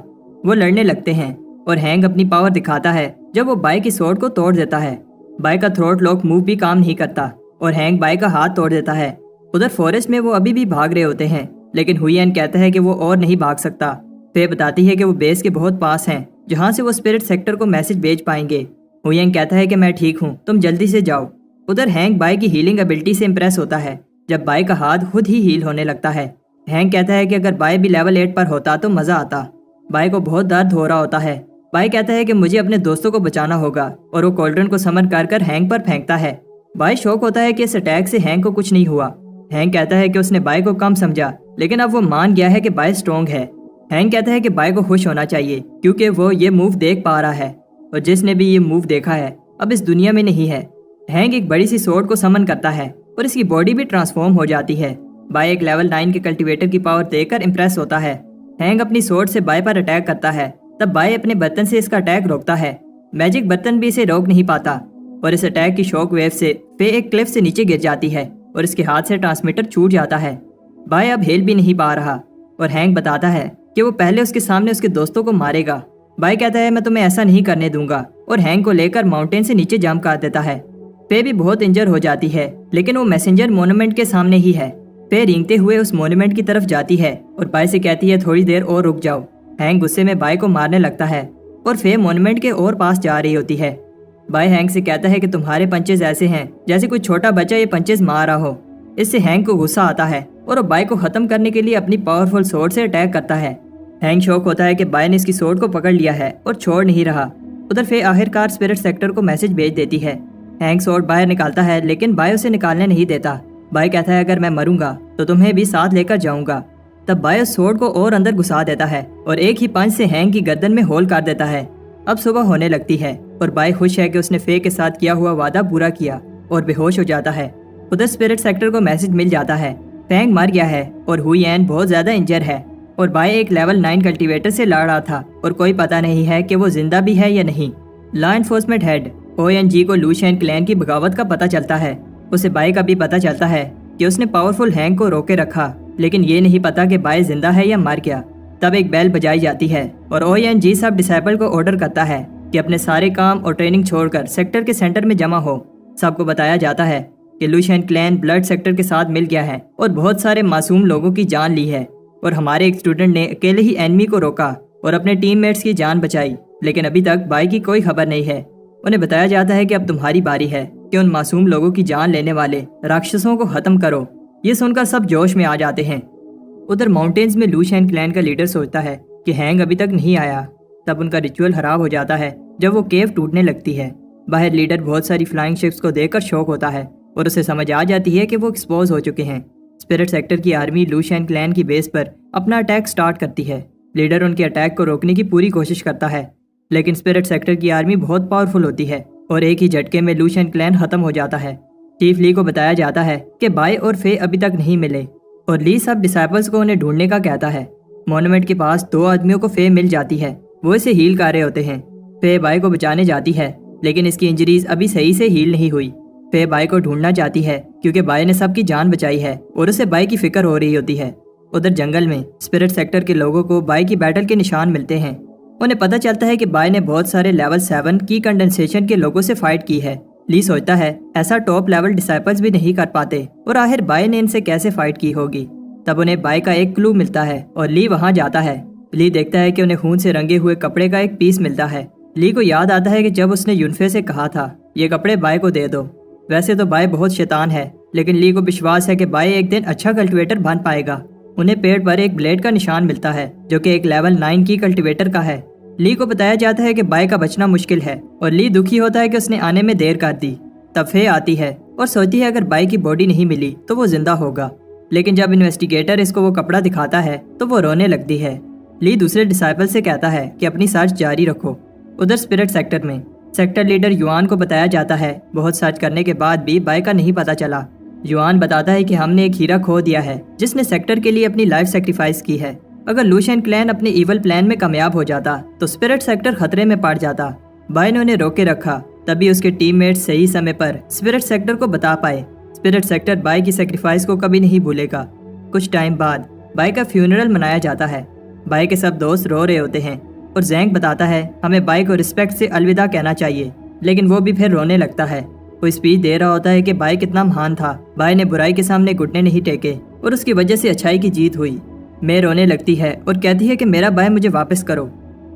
वो लड़ने लगते हैं और हैंक अपनी पावर दिखाता है जब वो बाई की स्वॉर्ड को तोड़ देता है। बाई का थ्रोट लॉक मूव भी काम नहीं करता और हैंक बाई का हाथ तोड़ देता है। उधर फॉरेस्ट में वो अभी भी भाग रहे होते हैं, लेकिन हुईएन कहता है कि वो और नहीं भाग सकता। फे बताती है कि वो बेस के बहुत पास हैं जहाँ से वो स्पिरिट सेक्टर को मैसेज भेज पाएंगे। हुईएन कहता है कि मैं ठीक हूँ, तुम जल्दी से जाओ। उधर हैंक बाई की हीलिंग एबिलिटी से इम्प्रेस होता है जब बाई का हाथ खुद ही हील होने लगता है। हैंक कहता है कि अगर बाई भी लेवल 8 पर होता तो मजा आता। बाई को बहुत दर्द हो रहा होता है। बाई कहता है कि मुझे अपने दोस्तों को बचाना होगा और वो कॉल्ड्रन को समन कर हैंक पर फेंकता है। बाई शौक होता है कि इस अटैक से हैंक को कुछ नहीं हुआ। हैंक कहता है कि उसने बाई को कम समझा, लेकिन अब वो मान गया है कि बाई स्ट्रॉन्ग है। हैंक कहता है कि बाई को खुश होना चाहिए क्योंकि वो ये मूव देख पा रहा है और जिसने भी ये मूव देखा है अब इस दुनिया में नहीं है। हैंक एक बड़ी सी सोर्ड को समन करता है और इसकी बॉडी भी ट्रांसफॉर्म हो जाती है। बाई एक लेवल 9 के कल्टीवेटर की पावर देखकर इम्प्रेस होता है। हैंक अपनी सोर्ड से बाई पर अटैक करता है। तब बाई अपने बर्तन से इसका अटैक रोकता है। मैजिक बर्तन भी इसे रोक नहीं पाता और इस अटैक की शॉक वेव से फे एक क्लिफ से नीचे गिर जाती है और इसके हाथ से ट्रांसमीटर छूट जाता है। बाई अब हिल भी नहीं पा रहा और हैंक बताता है कि वो पहले उसके सामने उसके दोस्तों को मारेगा। बाई कहता है मैं तुम्हें ऐसा नहीं करने दूंगा और हैंक को लेकर माउंटेन से नीचे जंप कर देता है। फे भी बहुत इंजर हो जाती है, लेकिन वो मैसेंजर मोन्यूमेंट के सामने ही है। फे रेंगते हुए उस मोन्यूमेंट की तरफ जाती है और बाई से कहती है थोड़ी देर और रुक जाओ। हैंक गुस्से में बाई को मारने लगता है और फे मोन्यूमेंट के और पास जा रही होती है। बाई हैंक से कहता है कि तुम्हारे पंचेज ऐसे हैं जैसे कोई छोटा बच्चा ये पंचेज मार रहा हो। इससे हैंक को गुस्सा आता है और वो बाई को खत्म करने के लिए अपनी पावरफुल सोर्ड से अटैक करता है। हैंक शौक होता है कि बाई ने इसकी सोर्ड को पकड़ लिया है और छोड़ नहीं रहा। उधर फे आखिरकार स्पिरिट सेक्टर को मैसेज भेज देती है। हैंक सोर्ड बाहर निकालता है, लेकिन बाई उसे निकालने नहीं देता। बाई कहता है अगर मैं मरूंगा तो तुम्हें भी साथ लेकर जाऊंगा। तब बाई उस सोर्ड को और अंदर घुसा देता है और एक ही पंच से हैंक की गर्दन में होल कर देता है। अब सुबह होने लगती है और बाई खुश है कि उसने फे के साथ किया हुआ वादा पूरा किया और बेहोश हो जाता है। उधर स्पिरिट सेक्टर को मैसेज मिल जाता है फैंग मर गया है और हुईएन बहुत ज्यादा इंजर है और बाई एक लेवल 9 कल्टीवेटर से लड़ रहा था और कोई पता नहीं है कि वो जिंदा भी है या नहीं। लॉ एनफोर्समेंट हेड ONG को लूशियन क्लैन की बगावत का पता चलता है। उसे बाई का भी पता चलता है कि उसने पावरफुल हैंक को रोके रखा, लेकिन ये नहीं पता कि बाई जिंदा है या मर गया। तब एक बेल बजाई जाती है और ONG सब डिसाइपल को ऑर्डर करता है कि अपने सारे काम और ट्रेनिंग छोड़कर सेक्टर के सेंटर में जमा हो। सबको बताया जाता है कि लूशियन क्लैन ब्लड सेक्टर के साथ मिल गया है और बहुत सारे मासूम लोगों की जान ली है और हमारे एक स्टूडेंट ने अकेले ही एनिमी को रोका और अपने टीममेट्स की जान बचाई, लेकिन अभी तक बाई की कोई खबर नहीं है। उन्हें बताया जाता है कि अब तुम्हारी बारी है कि उन मासूम लोगों की जान लेने वाले राक्षसों को खत्म करो। ये सुनकर सब जोश में आ जाते हैं। उधर माउंटेन्स में लूशियन क्लैन का लीडर सोचता है कि हैंग अभी तक नहीं आया। तब उनका रिचुअल खराब हो जाता है जब वो केव टूटने लगती है। बाहर लीडर बहुत सारी फ्लाइंग शिप्स को देखकर शॉक होता है और उसे समझ आ जाती है कि वो एक्सपोज हो चुके हैं। स्पिरिट सेक्टर की आर्मी लूशियन क्लैन की बेस पर अपना अटैक स्टार्ट करती है। लीडर उनके अटैक को रोकने की पूरी कोशिश करता है, लेकिन स्पिरिट सेक्टर की आर्मी बहुत पावरफुल होती है और एक ही झटके में लूशियन क्लैन खत्म हो जाता है। चीफ ली को बताया जाता है कि बाई और फे अभी तक नहीं मिले और ली सब डिसाइपल्स को उन्हें ढूंढने का कहता है। मॉन्यूमेंट के पास 2 आदमियों को फे मिल जाती है, वो इसे हील कर रहे होते हैं। फे बाई को बचाने जाती है, लेकिन इसकी इंजरीज अभी सही से हील नहीं हुई। फे बाई को ढूंढना चाहती है क्योंकि बाई ने सबकी जान बचाई है और उसे बाई की फिक्र हो रही होती है। उधर जंगल में स्पिरिट सेक्टर के लोगों को बाई की बैटल के निशान मिलते हैं। उन्हें पता चलता है कि बाई ने बहुत सारे लेवल 7 की कंडेंसेशन के लोगों से फाइट की है। ली सोचता है ऐसा टॉप लेवल डिसाइपल्स भी नहीं कर पाते और आखिर बाई ने इनसे कैसे फाइट की होगी। तब उन्हें बाई का एक क्लू मिलता है और ली वहां जाता है। ली देखता है कि उन्हें खून से रंगे हुए कपड़े का एक पीस मिलता है। ली को याद आता है कि जब उसने यूनफे से कहा था ये कपड़े बाई को दे दो। वैसे तो बाई बहुत शैतान है, लेकिन ली को विश्वास है कि बाई एक दिन अच्छा कल्टीवेटर बन पाएगा। उन्हें पेड़ पर एक ब्लेड का निशान मिलता है जो कि एक लेवल 9 की कल्टीवेटर का है। ली को बताया जाता है कि बाई का बचना मुश्किल है और ली दुखी होता है कि उसने आने में देर कर दी। तब फे आती है और सोचती है अगर बाई की बॉडी नहीं मिली तो वो जिंदा होगा, लेकिन जब इन्वेस्टिगेटर इसको वो कपड़ा दिखाता है तो वो रोने लगती है। ली दूसरे डिसाइपल से कहता है कि अपनी सर्च जारी रखो। उधर स्पिरिट सेक्टर में सेक्टर लीडर युआन को बताया जाता है बहुत सर्च करने के बाद भी बाई का नहीं पता चला। युआन बताता है कि हमने एक हीरा खो दिया है जिसने सेक्टर के लिए अपनी लाइफ सेक्रीफाइस की है। अगर लूशियन क्लैन अपने इवल प्लान में कामयाब हो जाता तो स्पिरिट सेक्टर खतरे में पड़ जाता। बाई ने उन्हें रोके रखा तभी उसके टीममेट्स सही समय पर स्पिरिट सेक्टर को बता पाए। स्पिरिट सेक्टर बाई की सेक्रीफाइस को कभी नहीं भूलेगा। कुछ टाइम बाद बाई का फ्यूनरल मनाया जाता है। बाई के सब दोस्त रो रहे होते हैं और जैंग बताता है हमें बाई को रिस्पेक्ट से अलविदा कहना चाहिए, लेकिन वो भी फिर रोने लगता है। वो स्पीच दे रहा होता है कि बाई कितना महान था। बाई ने बुराई के सामने घुटने नहीं टेके और उसकी वजह से अच्छाई की जीत हुई। मैं रोने लगती है और कहती है कि मेरा बाई मुझे वापस करो।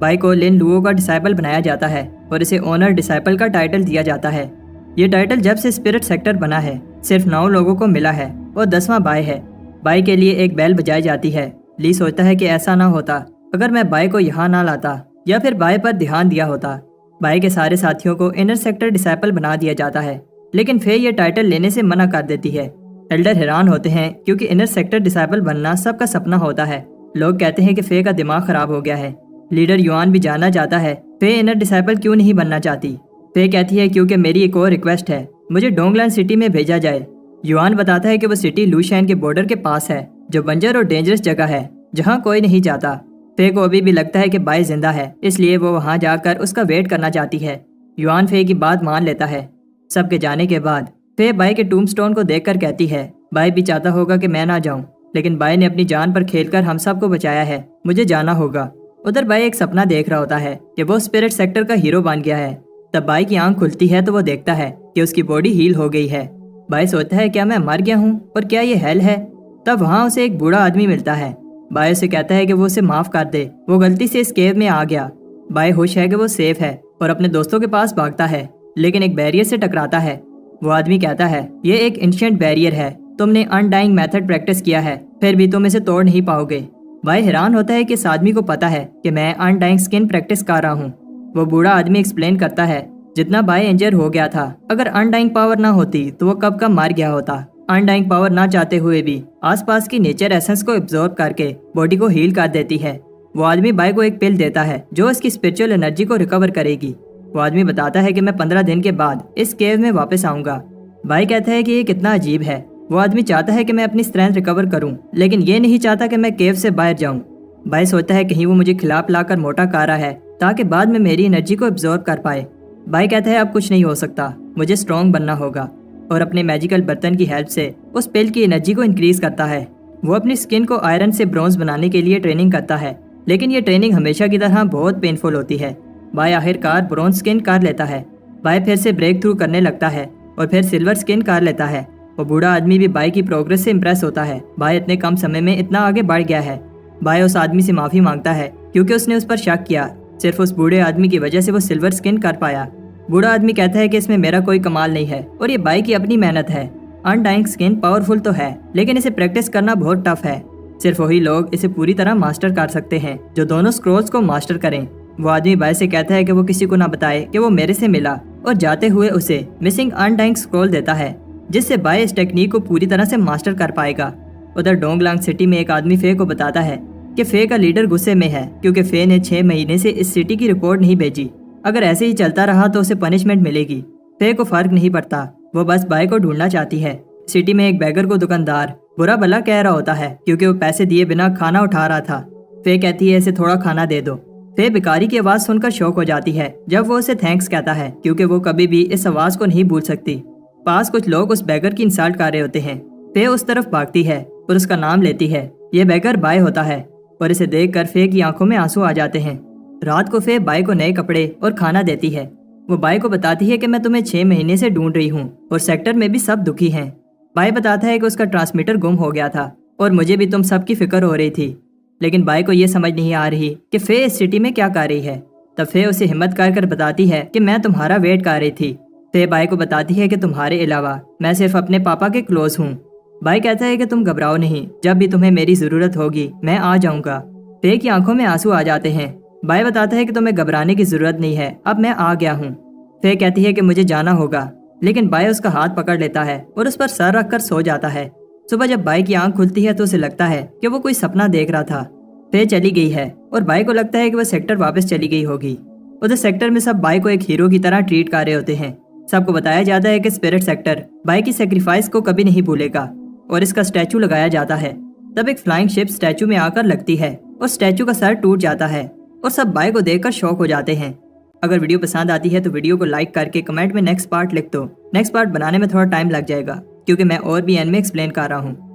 बाई को लिन लुओ का डिसाइपल बनाया जाता है और इसे ओनर डिसाइपल का टाइटल दिया जाता है। ये टाइटल जब से स्पिरिट सेक्टर बना है सिर्फ 9 लोगों को मिला है और 10वां बाई है। बाई के लिए एक बेल बजाई जाती है। ली सोचता है कि ऐसा ना होता अगर मैं बाई को यहाँ ना लाता या फिर बाई पर ध्यान दिया होता। बाई के सारे साथियों को इनर सेक्टर डिसाइपल बना दिया जाता है, लेकिन फे ये टाइटल लेने से मना कर देती है। एल्डर हैरान होते हैं क्योंकि इनर सेक्टर डिसाइपल बनना सबका सपना होता है। लोग कहते हैं कि फे का दिमाग खराब हो गया है। लीडर युआन भी जानना चाहता है फे इनर डिसाइपल क्यों नहीं बनना चाहती। फे कहती है क्योंकि मेरी एक और रिक्वेस्ट है, मुझे डोंगलैंड सिटी में भेजा जाए। युआन बताता है कि वो सिटी लूशियन के बॉर्डर के पास है जो बंजर और डेंजरस जगह है जहाँ कोई नहीं जाता। फे को अभी भी लगता है कि बाई जिंदा है, इसलिए वो वहाँ जाकर उसका वेट करना चाहती है। युआन फे की बात मान लेता है। सबके जाने के बाद फे बाई के टूमस्टोन को देखकर कहती है बाई भी चाहता होगा कि मैं ना जाऊं, लेकिन बाई ने अपनी जान पर खेलकर हम सबको बचाया है, मुझे जाना होगा। उधर बाई एक सपना देख रहा होता है कि वो स्पिरिट सेक्टर का हीरो बन गया है। तब बाई की आंख खुलती है तो वो देखता है कि उसकी बॉडी हील हो गई है। बाई सोचता है क्या मैं मर गया हूँ और क्या ये हेल है। तब वहाँ उसे एक बूढ़ा आदमी मिलता है। बाई उसे कहता है कि वो उसे माफ कर दे, वो गलती से इस केव में आ गया। बाई खुश है कि वो सेफ है और अपने दोस्तों के पास भागता है, लेकिन एक बैरियर से टकराता है। वो आदमी कहता है ये एक एंशिएंट बैरियर है, तुमने अनडाइंग मेथड प्रैक्टिस किया है फिर भी तुम इसे तोड़ नहीं पाओगे। बाई हैरान होता है कि इस आदमी को पता है कि मैं अनडाइंग स्किन प्रैक्टिस कर रहा हूँ। वो बूढ़ा आदमी एक्सप्लेन करता है जितना बाई इंजर हो गया था, अगर अनडाइंग पावर ना होती तो वो कब का मार गया होता। अनडाइंग पावर ना चाहते हुए भी आसपास की नेचर एसेंस को एब्जॉर्ब करके बॉडी को हील कर देती है। वो आदमी बाई को एक पिल देता है जो उसकी स्पिरिचुअल एनर्जी को रिकवर करेगी। वो आदमी बताता है कि मैं 15 दिन के बाद इस केव में वापस आऊंगा। बाई कहता है कि ये कितना अजीब है। वो आदमी चाहता है कि मैं अपनी स्ट्रेंथ रिकवर करूं, लेकिन ये नहीं चाहता कि मैं केव से बाहर जाऊं। बाई सोचता है कहीं वो मुझे खिलाफ लाकर मोटा कर रहा है ताकि बाद में मेरी एनर्जी को एब्जॉर्ब कर पाए। बाई कहता है अब कुछ नहीं हो सकता, मुझे स्ट्रॉन्ग बनना होगा और अपने मैजिकल बर्तन की हेल्प से उस पिल की एनर्जी को इंक्रीज करता है। वो अपनी स्किन को आयरन से ब्रॉन्ज बनाने के लिए ट्रेनिंग करता है, लेकिन ये ट्रेनिंग हमेशा की तरह बहुत पेनफुल होती है। बाई आखिरकार ब्रॉन्ज स्किन कर लेता है। बाई फिर से ब्रेक थ्रू करने लगता है और फिर सिल्वर स्किन कर लेता है। वो बूढ़ा आदमी भी बाई की प्रोग्रेस से इम्प्रेस होता है। बाई इतने कम समय में इतना आगे बढ़ गया है। बाई उस आदमी से माफी मांगता है क्योंकि उसने उस पर शक किया। सिर्फ उस बूढ़े आदमी की वजह से वो सिल्वर स्किन कर पाया। बूढ़ा आदमी कहता है कि इसमें मेरा कोई कमाल नहीं है और ये बाई की अपनी मेहनत है। अनडाइंग स्किन पावरफुल तो है, लेकिन इसे प्रैक्टिस करना बहुत टफ है। सिर्फ वही लोग इसे पूरी तरह मास्टर कर सकते हैं जो दोनों स्क्रोल्स को मास्टर करें। वो आदमी बाई से कहता है कि वो किसी को ना बताए कि वो मेरे से मिला और जाते हुए उसे मिसिंग अनडाइंग स्क्रोल देता है, जिससे बाई इस टेक्निक को पूरी तरह से मास्टर कर पाएगा। उधर डोंगलांग सिटी में एक आदमी फे को बताता है कि फे का लीडर गुस्से में है क्योंकि फे ने 6 महीने से इस सिटी की रिपोर्ट नहीं भेजी। अगर ऐसे ही चलता रहा तो उसे पनिशमेंट मिलेगी। फे को फर्क नहीं पड़ता, वो बस बाई को ढूंढना चाहती है। सिटी में एक बैगर को दुकानदार बुरा भला कह रहा होता है क्योंकि वो पैसे दिए बिना खाना उठा रहा था। फे कहती है इसे थोड़ा खाना दे दो। फे भिखारी की आवाज सुनकर शॉक हो जाती है जब वो उसे थैंक्स कहता है क्योंकि वो कभी भी इस आवाज को नहीं भूल सकती। पास कुछ लोग उस बैगर की इंसल्ट कर रहे होते हैं। फे उस तरफ भागती है और उसका नाम लेती है। ये बैगर बाय होता है और इसे देखकर फे की आंखों में आंसू आ जाते हैं। रात को फे बाय को नए कपड़े और खाना देती है। वो बाय को बताती है कि मैं तुम्हें 6 महीने से ढूंढ रही हूँ और सेक्टर में भी सब दुखी हैं। बाय बताता है कि उसका ट्रांसमीटर गुम हो गया था और मुझे भी तुम सबकी फिक्र हो रही थी, लेकिन बाय को ये समझ नहीं आ रही कि फे इस सिटी में क्या कर रही है। तब फे उसे हिम्मत कर बताती है कि मैं तुम्हारा वेट कर रही थी। फे बाय को बताती है कि तुम्हारे अलावा मैं सिर्फ अपने पापा के क्लोज हूँ। बाय कहता है कि तुम घबराओ नहीं, जब भी तुम्हें मेरी जरूरत होगी मैं आ जाऊंगा। फे की आंखों में आंसू आ जाते हैं। बाय बताता है कि तुम्हें घबराने की जरूरत नहीं है, अब मैं आ गया हूँ। फे कहती है कि मुझे जाना होगा, लेकिन बाय उसका हाथ पकड़ लेता है और उस पर सर रखकर सो जाता है। सुबह जब बाय की आंख खुलती है तो उसे लगता है कि वो कोई सपना देख रहा था। फे चली गई है और बाय को लगता है कि वो सेक्टर वापस चली गई होगी। उधर सेक्टर में सब बाय को एक हीरो की तरह ट्रीट कर रहे होते हैं। सबको बताया जाता है कि स्पिरिट सेक्टर बाय की सेक्रीफाइस को कभी नहीं भूलेगा और इसका स्टैचू लगाया जाता है। तब एक फ्लाइंग शिप स्टैचू में आकर लगती है और स्टैचू का सर टूट जाता है और सब बाय को देखकर शॉक हो जाते हैं। अगर वीडियो पसंद आती है तो वीडियो को लाइक करके कमेंट में नेक्स्ट पार्ट लिख दो। नेक्स्ट पार्ट बनाने में थोड़ा टाइम लग जाएगा क्योंकि मैं और भी एनिमे एक्सप्लेन कर रहा हूँ।